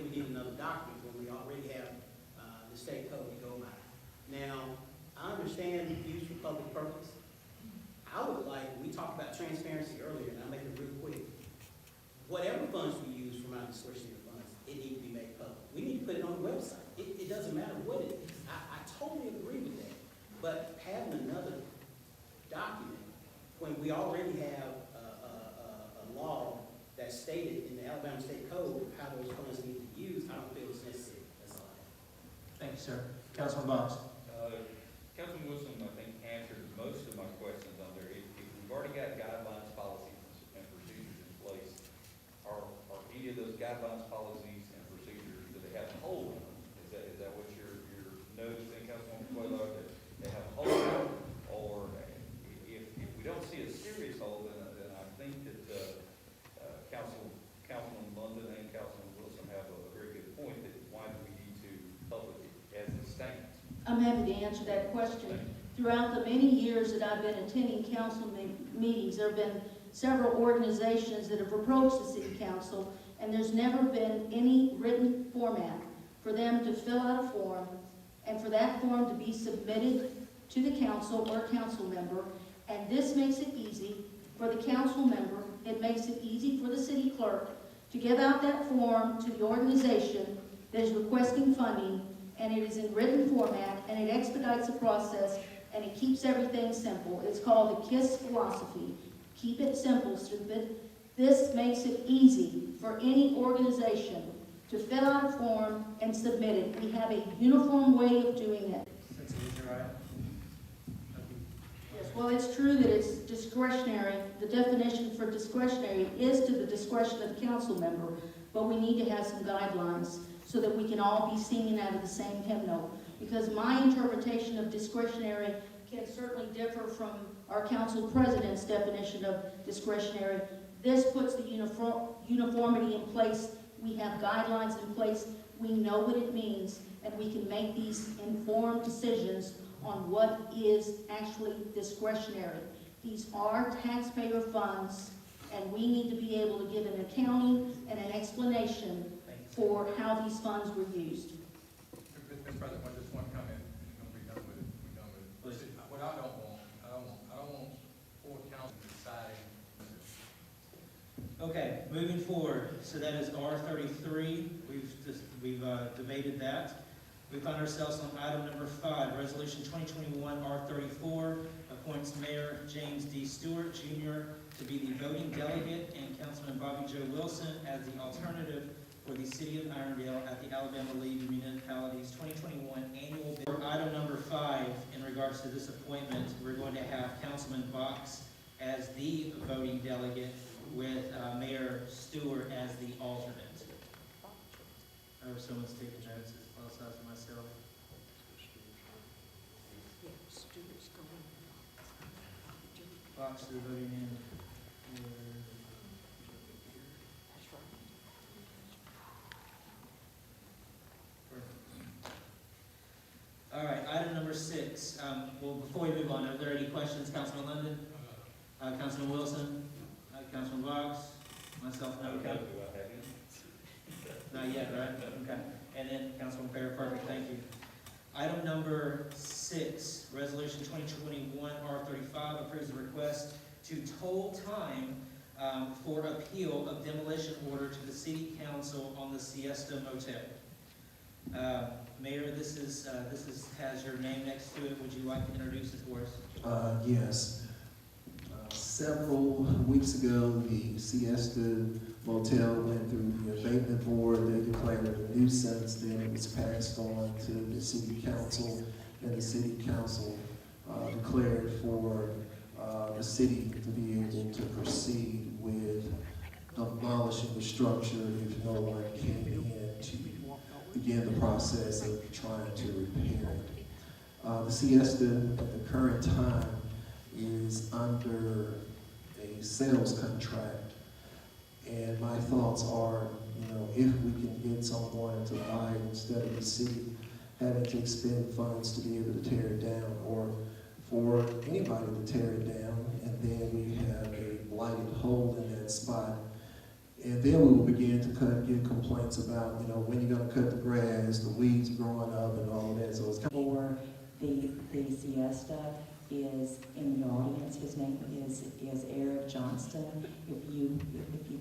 we need another document when we already have the state code to go by. Now, I understand use for public purpose. I would like, we talk about transparency But having another document, when we already have a law that's stated in the Alabama State Code of how those funds need to be used, I don't feel it's necessary. That's all I have. Thank you, sir. Councilman Box? Councilman Wilson, I think, answered most of my questions on there. If we've already got guidelines, policies, and procedures in place, are any of those guidelines, policies, and procedures, do they have a hole in them? Is that what your notes in, Councilman Coelho, that they have a hole in them? Or if we don't see a serious hole, then I think that Councilman London and Councilman Wilson have a very good point, that why do we need to publish it as it stands? I'm happy to answer that question. Throughout the many years that I've been attending council meetings, there have been several organizations that have approached the city council, and there's never been any written format for them to fill out a form, and for that form to be submitted to the council or council member. And this makes it easy for the council member. It makes it easy for the city clerk to give out that form to the organization that is requesting funding, and it is in written format, and it expedites the process, and it keeps everything simple. It's called the KISS philosophy. Keep it simple, stupid. This makes it easy for any organization to fill out a form and submit it. We have a uniform way of doing it. Since it is your item. Yes, well, it's true that it's discretionary. The definition for discretionary is to the discretion of the council member, but we need to have some guidelines so that we can all be singing out of the same hymnal. Because my interpretation of discretionary can certainly differ from our council president's definition of discretionary. This puts the uniformity in place. We have guidelines in place. We know what it means, and we can make these informed decisions on what is actually discretionary. These are taxpayer funds, and we need to be able to give an accounting and an explanation for how these funds were used. Mr. President, just one comment, and we're done with it. What I don't want four council deciding. Okay, moving forward, so that is R33, we've debated that. We find ourselves on item number 5, Resolution 2021 R34, appoints Mayor James D. Stewart, Jr. to be the voting delegate and Councilman Bobby Joe Wilson as the alternative for the City of Irondale at the Alabama League of Municipalities 2021 annual bid. For item number 5, in regards to this appointment, we're going to have Councilman Box as the voting delegate with Mayor Stewart as the alternate. I hope someone's taking notes as well as myself. Box is voting in. All right, item number 6. Well, before we move on, are there any questions, Councilman London? Councilman Wilson? Councilman Box? Myself, no. Okay. Not yet, right? Okay. And then Councilman Fair, perfect, thank you. Item number 6, Resolution 2021 R35 approves the request to toll time for appeal of demolition order to the City Council on the Siesta Motel. Mayor, this has your name next to it. Would you like to introduce it for us? Yes. Several weeks ago, the Siesta Motel went through the abatement board. They declared it a nuisance. Then it was passed on to the City Council, and the City Council declared for the city to be able to proceed with demolishing the structure if no one came in to begin the process of trying to repair it. The Siesta at the current time is under a sales contract, and my thoughts are, if we can get someone to buy it instead of the city having to expend funds to be able to tear it down, or for anybody to tear it down, and then we have a blighted hole in that spot. And then we will begin to get complaints about, when you're going to cut the grass, the weeds growing up, and all of that. So it's kind of... For the Siesta is in the audience. His name is Eric Johnston. If you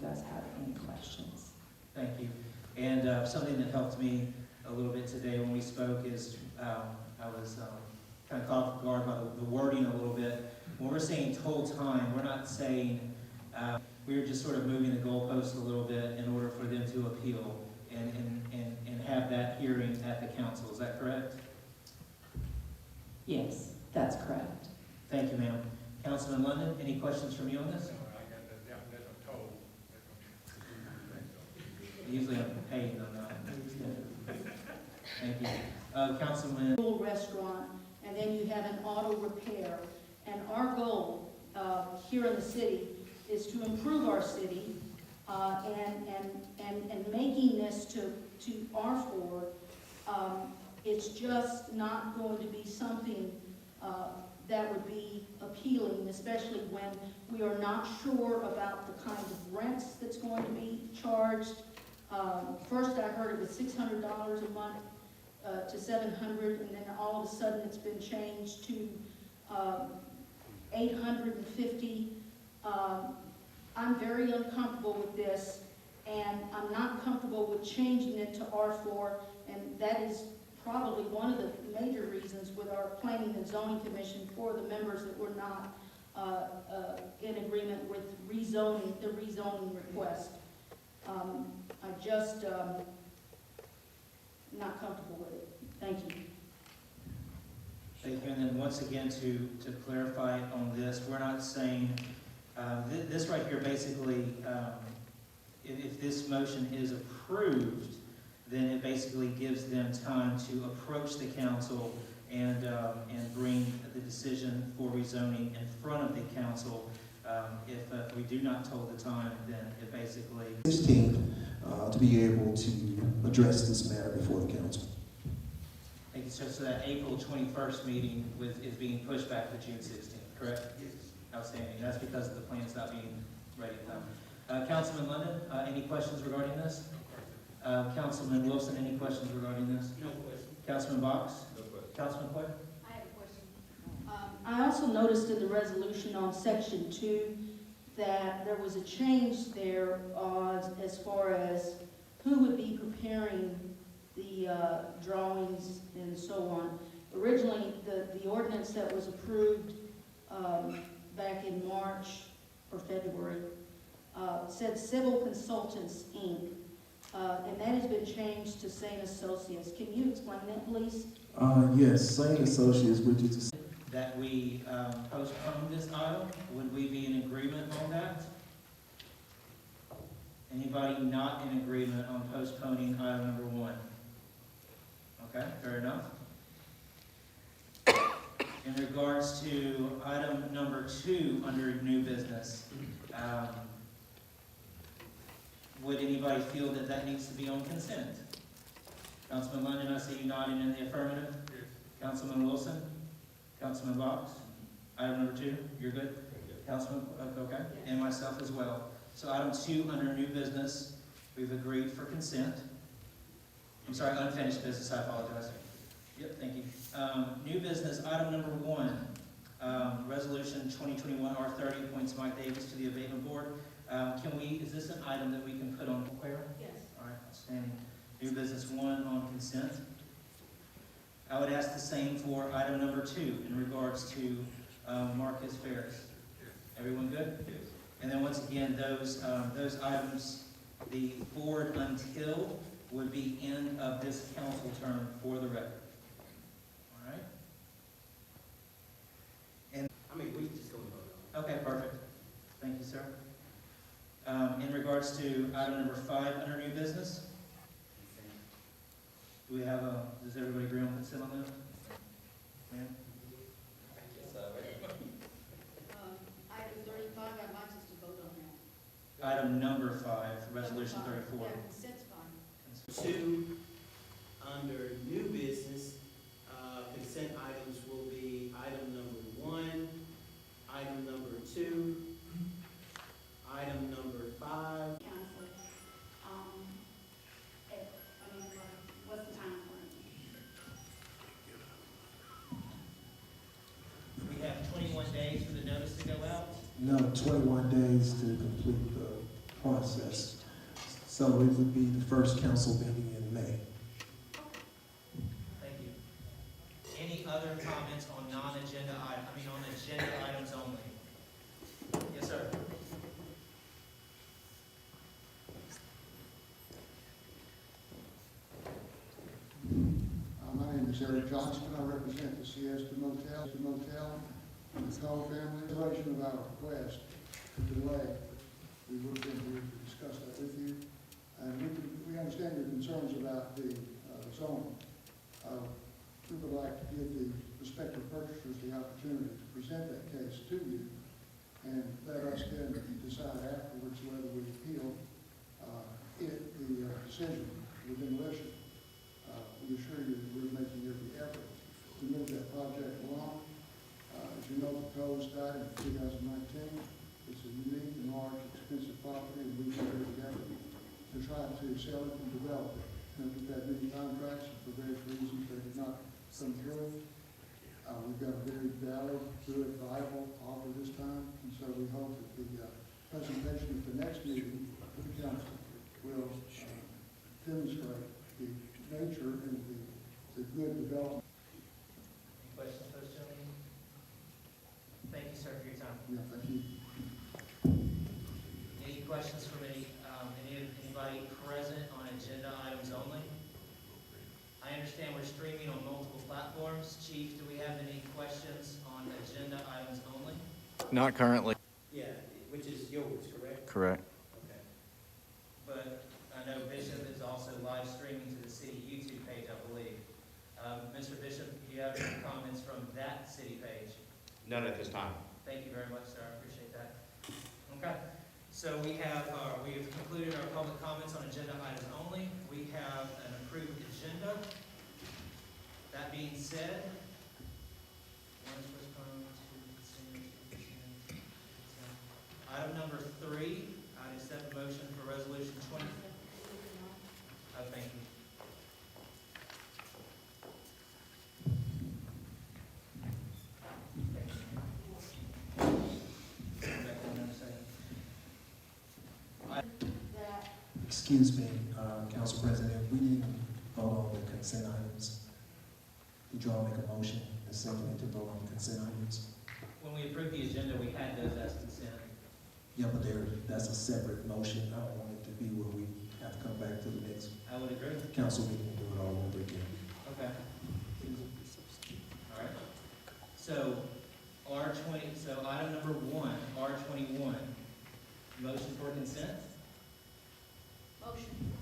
guys have any questions. Thank you. And something that helped me a little bit today when we spoke is I was kind of caught off guard by the wording a little bit. When we're saying total time, we're not saying, we're just sort of moving the goalpost a little bit in order for them to appeal and have that hearing at the council. Is that correct? Yes, that's correct. Thank you, ma'am. Councilman London, any questions from you on this? Usually I'm paid, I'm not. Thank you. Councilman. Full restaurant, and then you have an auto repair. And our goal here in the city is to improve our city and making this to R4. It's just not going to be something that would be appealing, especially when we are not sure about the kind of rents that's going to be charged. First I heard it was $600 a month to $700, and then all of a sudden it's been changed to $850. I'm very uncomfortable with this, and I'm not comfortable with changing it to R4, and that is probably one of the major reasons with our Planning and Zoning Commission for the members that were not in agreement with the rezoning request. I just not comfortable with it. Thank you. Thank you. And then once again, to clarify on this, we're not saying, this right here basically, if this motion is approved, then it basically gives them time to approach the council and bring the decision for rezoning in front of the council. If we do not told the time, then it basically... 16th, to be able to address this matter before the council. Thank you, sir. So that April 21st meeting is being pushed back to June 16th, correct? Yes. Outstanding. That's because the plan's not being ready to come. Councilman London, any questions regarding this? Councilman Wilson, any questions regarding this? No question. Councilman Box? No question. Councilman Quay? I have a question. I also noticed in the resolution on section 2 that there was a change there as far as who would be preparing the drawings and so on. Originally, the ordinance that was approved back in March or February said Civil Consultants, Inc., and that has been changed to Saint Associates. Can you explain that, please? Yes, Saint Associates, which is That we postpone this item, would we be in agreement on that? Anybody not in agreement on postponing item number 1? Okay, fair enough. In regards to item number 2 under new business, would anybody feel that that needs to be on consent? Councilman London, I see you nodding in the affirmative. Yes. Councilman Wilson? Councilman Box? Item number 2, you're good? Councilman, okay, and myself as well. So item 2 under new business, we've agreed for consent. I'm sorry, unfinished business, I apologize. Yep, thank you. New business, item number 1, resolution 2021 R30 appoints Mike Davis to the abatement board. Is this an item that we can put on Clara? Yes. All right, outstanding. New business 1 on consent. I would ask the same for item number 2 in regards to Marcus Ferris. Everyone good? Yes. And then once again, those items, the board until would be end of this council term for the record. All right? And I mean, we just go and vote on okay, perfect. Thank you, sir. In regards to item number 5 under new business, do we have does everybody agree on consent on that? Ma'am? Item 35, I'd like us to vote on that. Item number 5, resolution 34. Yeah, consent's fine. 2, under new business, consent items will be item number 1, item number 2, item number 5. Council, what's the time frame? We have 21 days for the notice to go out. no 21 days to complete the process. So it would be the first council meeting in May. Thank you. Any other comments on non-agenda on agenda items only? Yes, sir. My name is Eric Johnson. I represent the Siesta Motel, and the Cole family. In relation of our request to delay, we would have been here to discuss that with you. And we understand your concerns about the zoning. We would like to give the prospective purchasers the opportunity to present that case to you, and let us then decide afterwards whether we appeal the decision for demolition. We assure you that we're making every effort to move that project along. As you know, the Coles died in 2019. It's a unique and large, expensive property, and we've been very together to try to sell it and develop it. And we've had many contracts, and for various reasons, they did not come through. We've got a very valid, good, viable offer this time, and so we hope that the presentation at the next meeting to the council will demonstrate the nature and the good development. Any questions, for this gentleman? Thank you, sir, for your time. Yeah, thank you. Any questions from anybody present on agenda items only? I understand we're streaming on multiple platforms. Chief, do we have any questions on agenda items only? Not currently. Yeah, which is yours, correct? Correct. Okay. But I know Bishop is also live streaming to the city YouTube page, I believe. Mr. Bishop, do you have any comments from that city page? None at this time. Thank you very much, sir. I appreciate that. Okay. So we have concluded our public comments on agenda items only. We have an approved agenda. That being said, item number 3, I accept a motion for resolution 20. Oh, thank you. Excuse me, Council President, we didn't vote on the consent items. Did you all make a motion and second to vote on the consent items? When we approved the agenda, we had those as consent. Yeah, but that's a separate motion. I don't want it to be where we have to come back to the next I would agree. council meeting and do it all over again. Okay. All right. So item number 1, R21, motion for consent? Motion.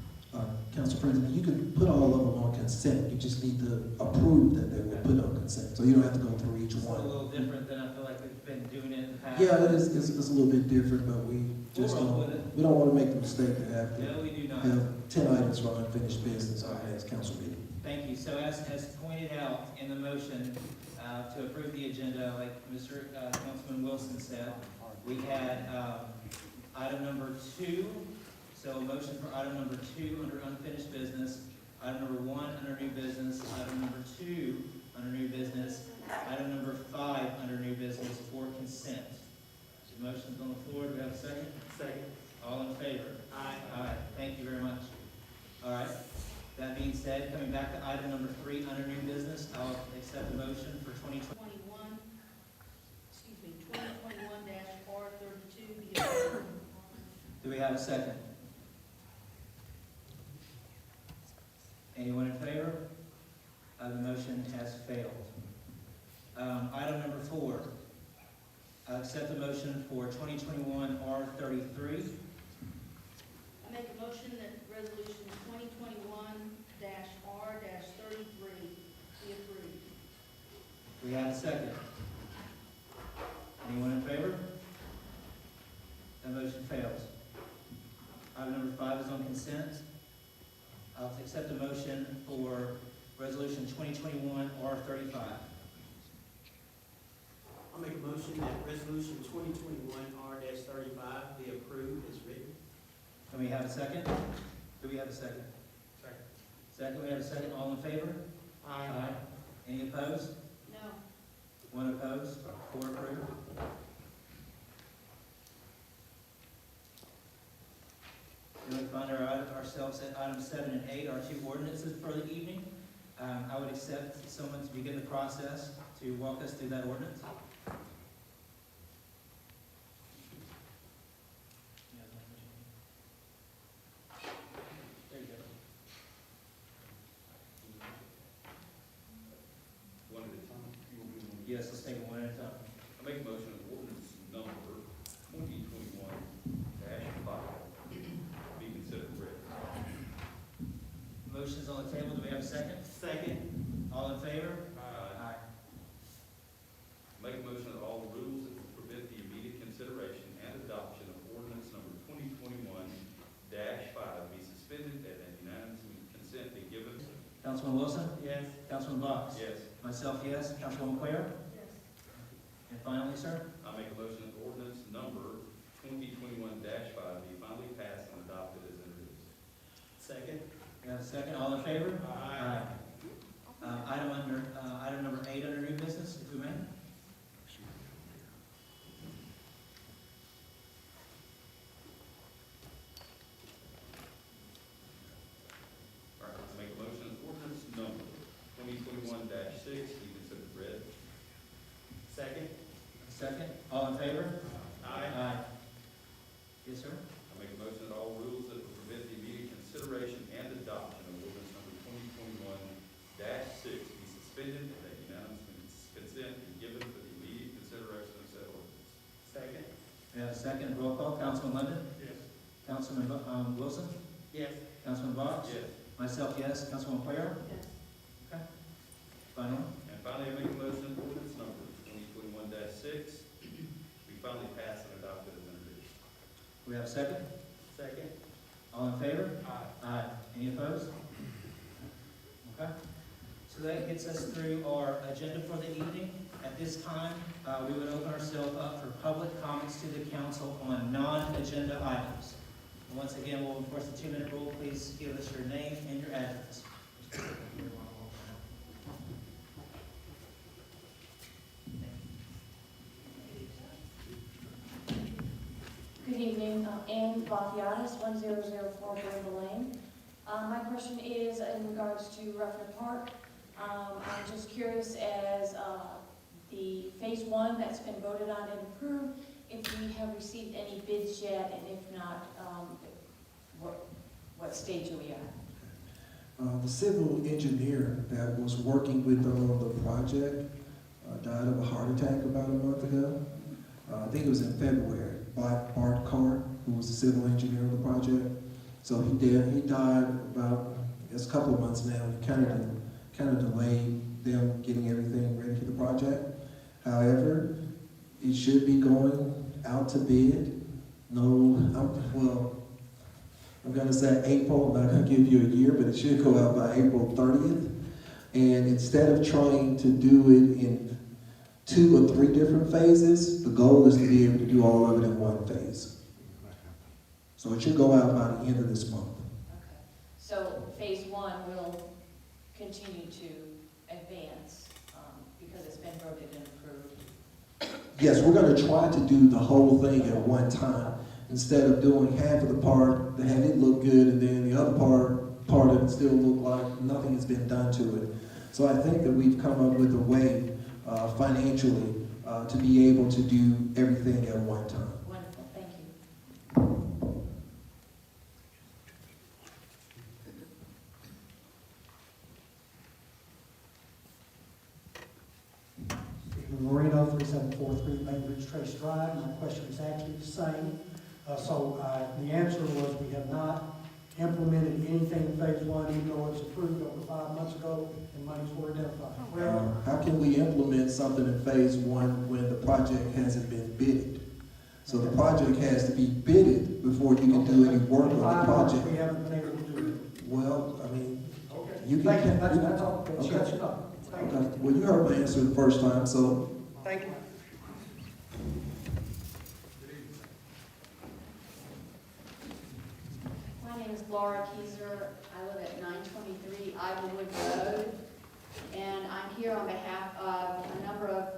Council President, you can put all of them on consent. You just need to approve that they were put on consent. So you don't have to go through each It's a one. little different than I feel like we've been doing it in the past. Yeah, it's a little bit different, but we just We'll roll with it. we don't want to make the mistake to have to No, we do not. have 10 items for unfinished business on the next council meeting. Thank you. So as pointed out in the motion to approve the agenda, like Mr. Councilman Wilson said, we had item number 2. So a motion for item number 2 under unfinished business, item number 1 under new business, item number 2 under new business, item number 5 under new business for consent. The motion's on the floor. Do we have a second? Second. All in favor? Aye. Aye. Thank you very much. All right. That being said, coming back to item number 3 under new business, I'll accept the motion for 2021. 2021-R32 be approved. Do we have a second? Anyone in favor? The motion has failed. Item number 4, I'll accept the motion for 2021 R33. I make a motion that resolution 2021-R-33 be approved. Do we have a second? Anyone in favor? That motion fails. Item number 5 is on consent. I'll accept a motion for resolution 2021 R35. I'll make a motion that resolution 2021-R-35 be approved as written. Can we have a second? Do we have a second? Second. Second, we have a second. All in favor? Aye. Any opposed? No. 1 opposed, 4 approved. We find ourselves at items 7 and 8, our 2 ordinances for the evening. I would accept someone to begin the process to walk us through that ordinance. There you go. One at a time. You want me to- Yes, let's take it one at a time. I make a motion that ordinance number 2021-5 be considered read. Motion's on the table, do we have a second? Second. All in favor? Aye. Make a motion that all rules that will prevent the immediate consideration and adoption of ordinance number 2021-5 be suspended and that unanimous consent be given. Councilman Wilson? Yes. Councilman Box? Yes. Myself, yes. Councilwoman Quayle? Yes. And finally, sir? I make a motion that ordinance number 2021-5 be finally passed and adopted as introduced. Second. We have a second, all in favor? Aye. Item number 8 under new business, if we may. All right, I make a motion that ordinance number 2021-6 be considered read. Second. Second, all in favor? Aye. Yes, sir? I make a motion that all rules that will prevent the immediate consideration and adoption of ordinance number 2021-6 be suspended and that unanimous consent be given for the immediate consideration of said ordinance. Second. We have a second, roll call. Councilman London? Yes. Councilman Wilson? Yes. Councilman Box? Yes. Myself, yes. Councilwoman Quayle? Yes. Okay. Finally, And finally, I make a motion that ordinance number 2021-6 be finally passed and adopted as introduced. we have a second. Second. All in favor? Aye. Aye. Any opposed? Okay. So that gets us through our agenda for the evening. At this time, we would open ourselves up for public comments to the council on non-agenda items. And once again, we'll enforce the 2-minute rule. Please give us your name and your address. Good evening, Ann Vathiatis, 1004 Brindle Lane. My question is in regards to Ruffner Park. I'm just curious as the phase 1 that's been voted on and approved, if we have received any bids yet, and if not, what stage are we at? The civil engineer that was working with them on the project died of a heart attack about a month ago. I think it was in February. Bart Carr, who was the civil engineer of the project. So he died about, it's a couple of months now. He kind of delayed them getting everything ready for the project. However, it should be going out to bid. I'm gonna say April. I'm not gonna give you a year, but it should go out by April 30th. And instead of trying to do it in 2 or 3 different phases, the goal is to be able to do all of it in one phase. So it should go out by the end of this month. Okay. So phase 1 will continue to advance because it's been voted and approved. Yes, we're gonna try to do the whole thing at one time, instead of doing half of the part to have it look good and then the other part of it still look like nothing has been done to it. So I think that we've come up with a way financially to be able to do everything at one time. Wonderful, thank you. Stephen Marino, 3743 Main Ridge Trace Drive. My question is actually the same. The answer was we have not implemented anything in phase 1, even though it was approved over 5 months ago and monies were identified. How can we implement something in phase 1 when the project hasn't been bidded? So the project has to be bidded before you can do any work on the 5 months project. we haven't been able to do it. Well, I mean, Okay. you can. Thank you, that's all. That's Okay. yes or no. Thank you. Okay. Well, you heard my answer the first time, so Thank you. My name is Laura Keyser. I live at 923 Ivanwood Road, and I'm here on behalf of a number of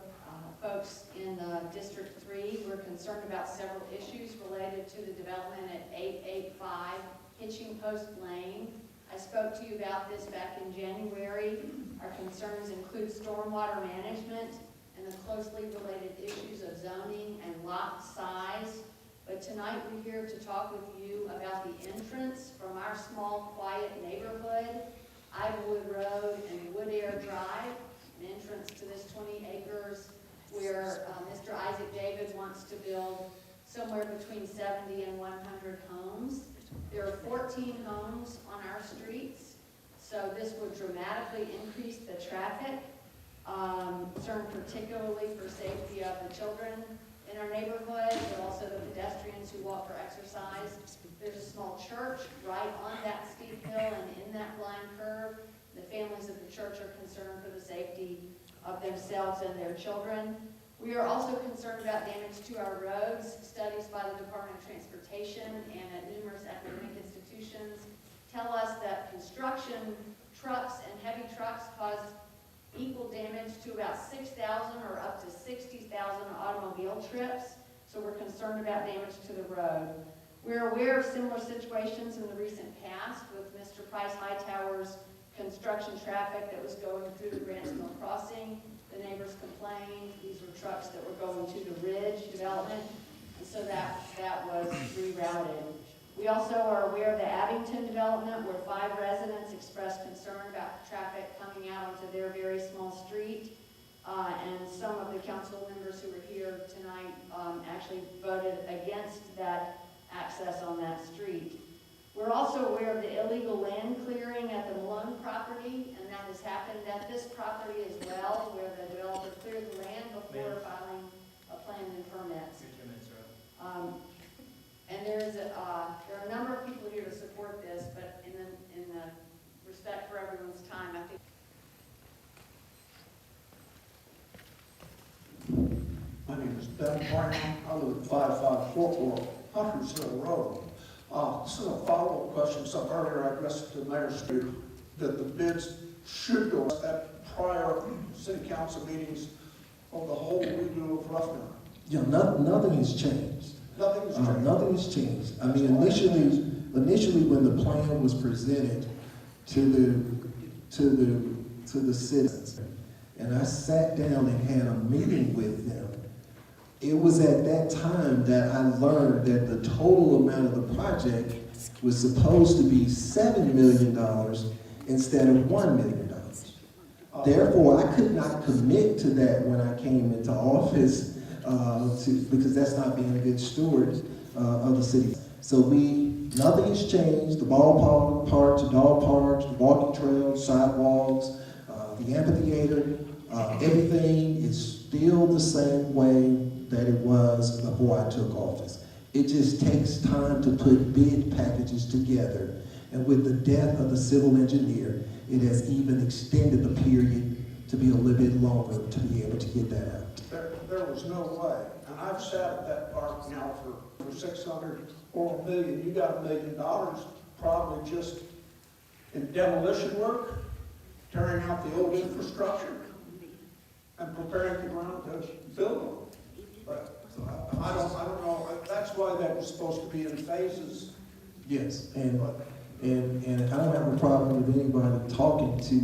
folks in District 3. We're concerned about several issues related to the development at 885 Hitching Post Lane. I spoke to you about this back in January. Our concerns include stormwater management and the closely related issues of zoning and lot size. But tonight we're here to talk with you about the entrance from our small, quiet neighborhood, Ivywood Road and Wood Air Drive, an entrance to this 20 acres where Mr. Isaac David wants to build somewhere between 70 and 100 homes. There are 14 homes on our streets, so this would dramatically increase the traffic, concerned particularly for safety of the children in our neighborhood, but also the pedestrians who walk for exercise. There's a small church right on that steep hill and in that blind curve. The families of the church are concerned for the safety of themselves and their children. We are also concerned about damage to our roads. Studies by the Department of Transportation and at numerous academic institutions tell us that construction trucks and heavy trucks cause equal damage to about 6,000 or up to 60,000 automobile trips. So we're concerned about damage to the road. We're aware of similar situations in the recent past with Mr. Price Hightower's construction traffic that was going through the Grants Mill Crossing. The neighbors complained. These were trucks that were going to the Ridge development, and so that was rerouted. We also are aware of the Abington development where 5 residents expressed concern about traffic coming out onto their very small street. And some of the council members who were here tonight actually voted against that access on that street. We're also aware of the illegal land clearing at the Malone property, and that has happened at this property as well, where the developer cleared the land before filing a plan and permit. And there are a number of people here to support this, but in the respect for everyone's time, I think. My name is Ben Brown. I live at 554 Hunters Hill Road. This is a follow-up question. Some earlier I addressed to the Mayor Street that the bids should go at prior city council meetings of the whole redo of Ruffner. Yeah, nothing has changed. Nothing has changed. Nothing has changed. I mean, initially when the plan was presented to the citizens, and I sat down and had a meeting with them, it was at that time that I learned that the total amount of the project was supposed to be $7 million instead of $1 million. Therefore, I could not commit to that when I came into office because that's not being a good steward of the city. So nothing has changed. The ball parks, the dog parks, the walking trails, sidewalks, the amphitheater, everything is still the same way that it was before I took office. It just takes time to put bid packages together. And with the death of the civil engineer, it has even extended the period to be a little bit longer to be able to get that out. There was no way. And I've sat at that park now for 600 or $1 million. You got $1 million probably just in demolition work, tearing out the old infrastructure, and preparing the ground to build on. But I don't know. That's why that was supposed to be in phases. Yes, and I don't have a problem with anybody talking to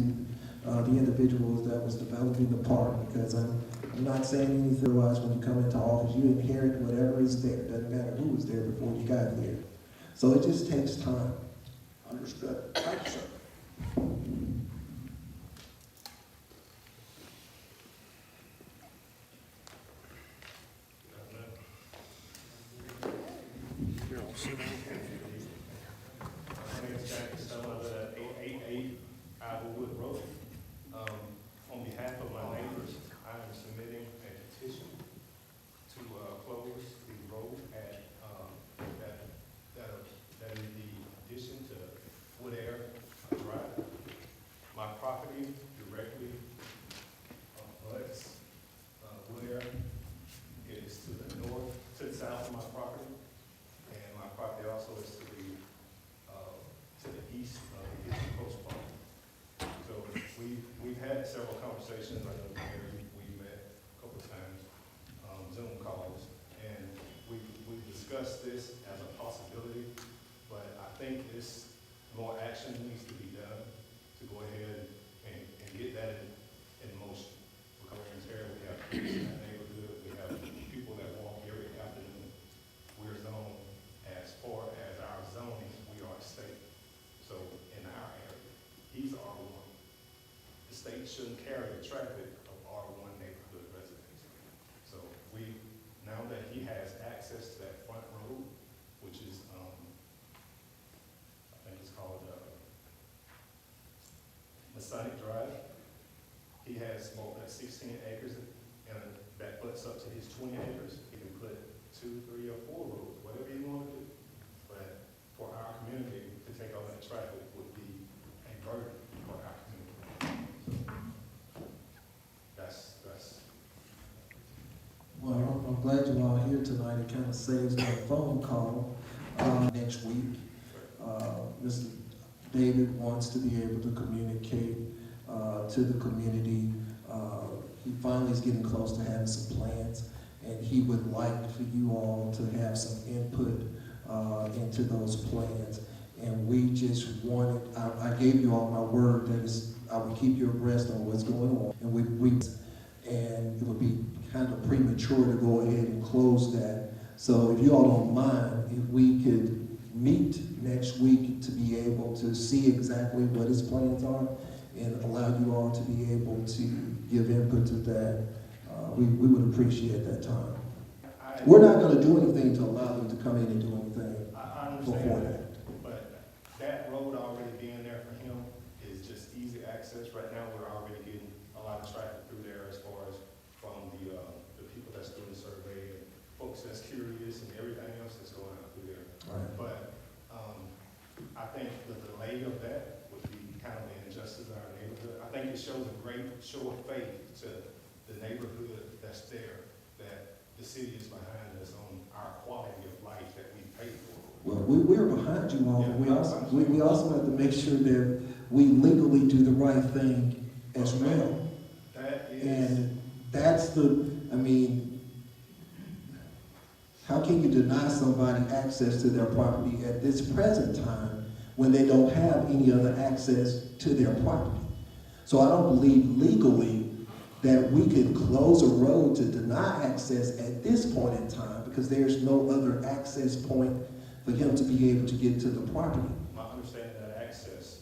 the individuals that was developing the park, because I'm not saying anything otherwise. When you come into office, you inherit whatever is there. Doesn't matter who was there before you got there. So it just takes time. Understood. Thank you, sir. My name is Jack Costello, I live at 888 Ivywood Road. On behalf of my neighbors, I am submitting a petition to close the road at that is the addition to Wood Air Drive. My property directly abuts Wood Air. It is to the north, to the south of my property, and my property also is to the east of the Gibson Post Park. So we've had several conversations. I know we met a couple of times, Zoom calls, and we've discussed this as a possibility, but I think more action needs to be shouldn't carry the traffic of R1 neighborhood residents. So now that he has access to that front road, which is, I think it's called Masonic Drive, he has more than 16 acres, and that butts up to his 20 acres. He can put 2, 3, or 4 roads, whatever you want to do. But for our community to take all that traffic would be a burden for our community. So that's. Well, I'm glad you all are here tonight. It kind of saves me a phone call next week. Mr. David wants to be able to communicate to the community. He finally is getting close to having some plans, and he would like for you all to have some input into those plans. And we just wanted, I gave you all my word that I would keep you abreast on what's going on. And it would be kind of premature to go ahead and close that. So if you all don't mind, if we could meet next week to be able to see exactly what his plans are and allow you all to be able to give input to that, we would appreciate that time. We're not going to do anything to allow them to come in and do anything before that. But that road already being there for him is just easy access. Right now, we're already getting a lot of traffic through there as far as from the people that's doing the survey and folks that's curious and everything else that's going on through there. Right. But I think the delay of that would be kind of an injustice in our neighborhood. I think it shows a great show of faith to the neighborhood that's there, that the city is behind us on our quality of life that we pay for. Well, we're behind you all, but we also have to make sure that we legally do the right thing as well. And that's how can you deny somebody access to their property at this present time when they don't have any other access to their property? So I don't believe legally that we could close a road to deny access at this point in time because there's no other access point for him to be able to get to the property. My understanding of that access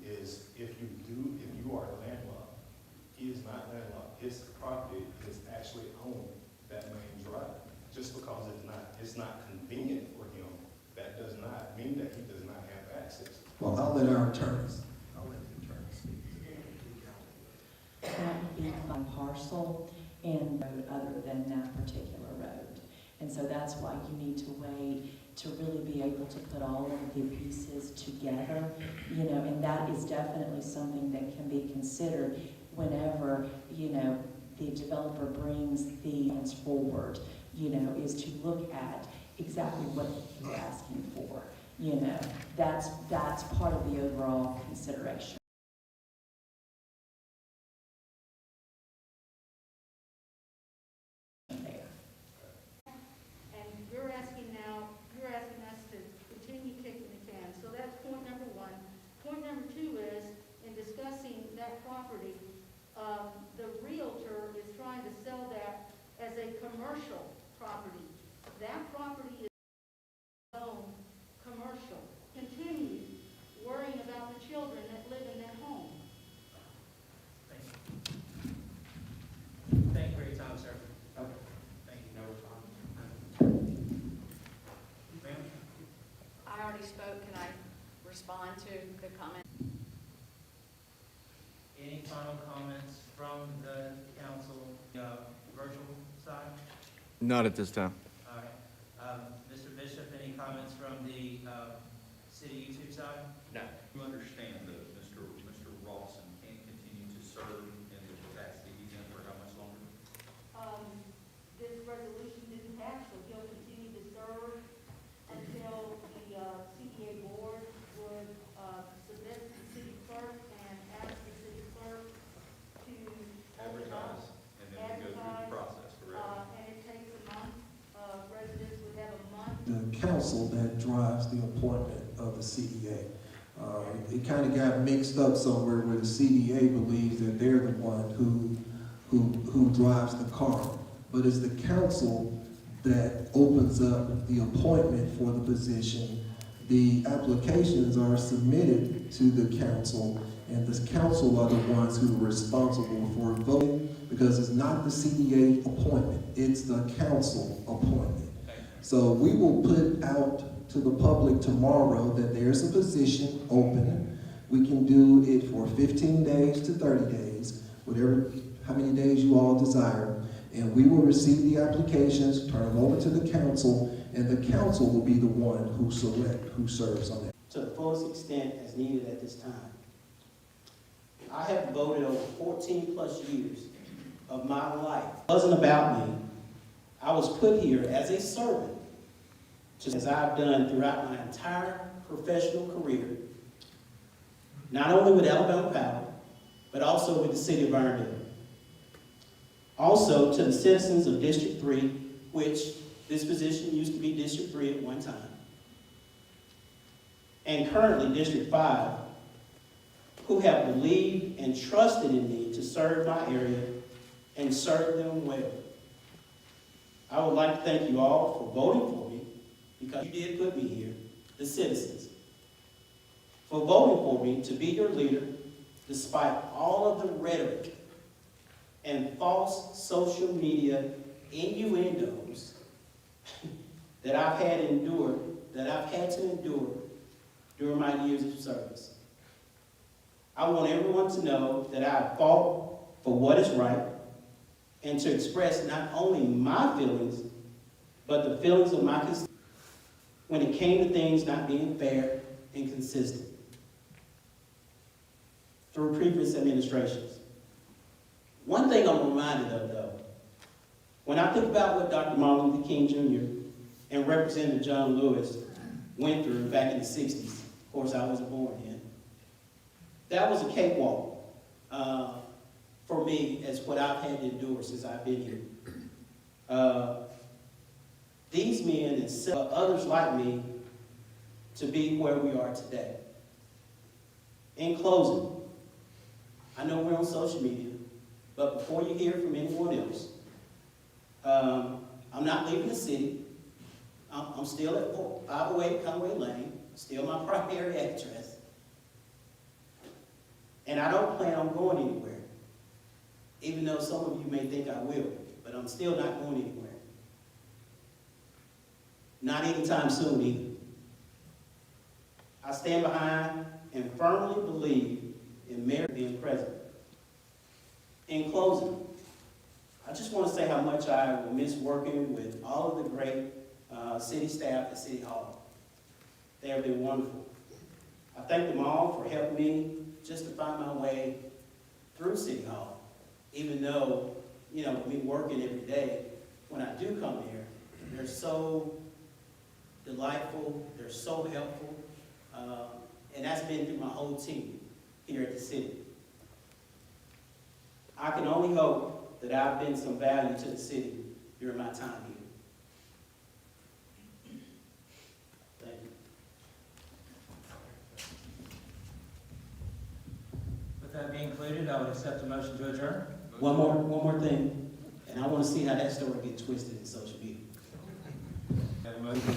is if you are landlocked, he is not landlocked. His property is actually on that main drive. Just because it's not convenient for him, that does not mean that he does not have access. Well, I'll let our attorneys. That would be one parcel and road other than that particular road. And so that's why you need to wait to really be able to put all of the pieces together, and that is definitely something that can be considered whenever, the developer brings the plans forward, is to look at exactly what you're asking for. That's part of the overall consideration. You're asking us to continue kicking the can. So that's point number one. Point number two is, in discussing that property, the realtor is trying to sell that as a commercial property. That property is owned commercial. Continue worrying about the children that live in that home. Thank you. Thank you for your time, sir. Okay. Thank you. No problem. Ma'am? I already spoke. Can I respond to the comment? Any final comments from the council, virtual side? Not at this time. All right. Mr. Bishop, any comments from the city YouTube side? No. You understand that Mr. Rawson can't continue to serve in the capacity he's in for how much longer? This resolution didn't pass, so he'll continue to serve until the CDA board would submit to the city clerk and ask the city clerk to Advertise, and then we go through the process, correct? and it takes a month. Residents would have a month. The council that drives the appointment of the CDA. It kind of got mixed up somewhere where the CDA believes that they're the one who drives the car. But it's the council that opens up the appointment for the position. The applications are submitted to the council, and the council are the ones who are responsible for voting, because it's not the CDA appointment, it's the council appointment. So we will put out to the public tomorrow that there's a position open. We can do it for 15 days to 30 days, whatever, how many days you all desire. And we will receive the applications, turn them over to the council, and the council will be the one who select who serves on that. To the fullest extent as needed at this time. I have voted over 14 plus years of my life. It wasn't about me. I was put here as a servant, just as I've done throughout my entire professional career, not only with Alabama Power, but also with the city of Irondale. Also to the citizens of District 3, which this position used to be District 3 at one time, and currently District 5, who have believed and trusted in me to serve my area and serve them well. I would like to thank you all for voting for me, because you did put me here, the citizens, for voting for me to be your leader despite all of the rhetoric and false social media innuendos that I've had to endure during my years of service. I want everyone to know that I have fought for what is right and to express not only my feelings, but the feelings of my constituents when it came to things not being fair and consistent through previous administrations. One thing I'm reminded of, though, when I think about what Dr. Martin Luther King Jr. and Representative John Lewis went through back in the 60s, of course I wasn't born then, that was a cakewalk for me as what I've had to endure since I've been here. These men and others like me to be where we are today. In closing, I know we're on social media, but before you hear from anyone else, I'm not leaving the city. I'm still at 508 Conway Lane, still my primary address. And I don't plan on going anywhere, even though some of you may think I will, but I'm still not going anywhere. Not anytime soon either. I stand behind and firmly believe in Mayor being president. In closing, I just want to say how much I will miss working with all of the great city staff at City Hall. They have been wonderful. I thank them all for helping me just to find my way through City Hall, even though, me working every day, when I do come here, they're so delightful, they're so helpful, and that's been through my whole team here at the city. I can only hope that I've been some value to the city during my time here. Thank you. With that being concluded, I would accept a motion to adjourn. One more thing, and I want to see how that story gets twisted in social media. Have a motion.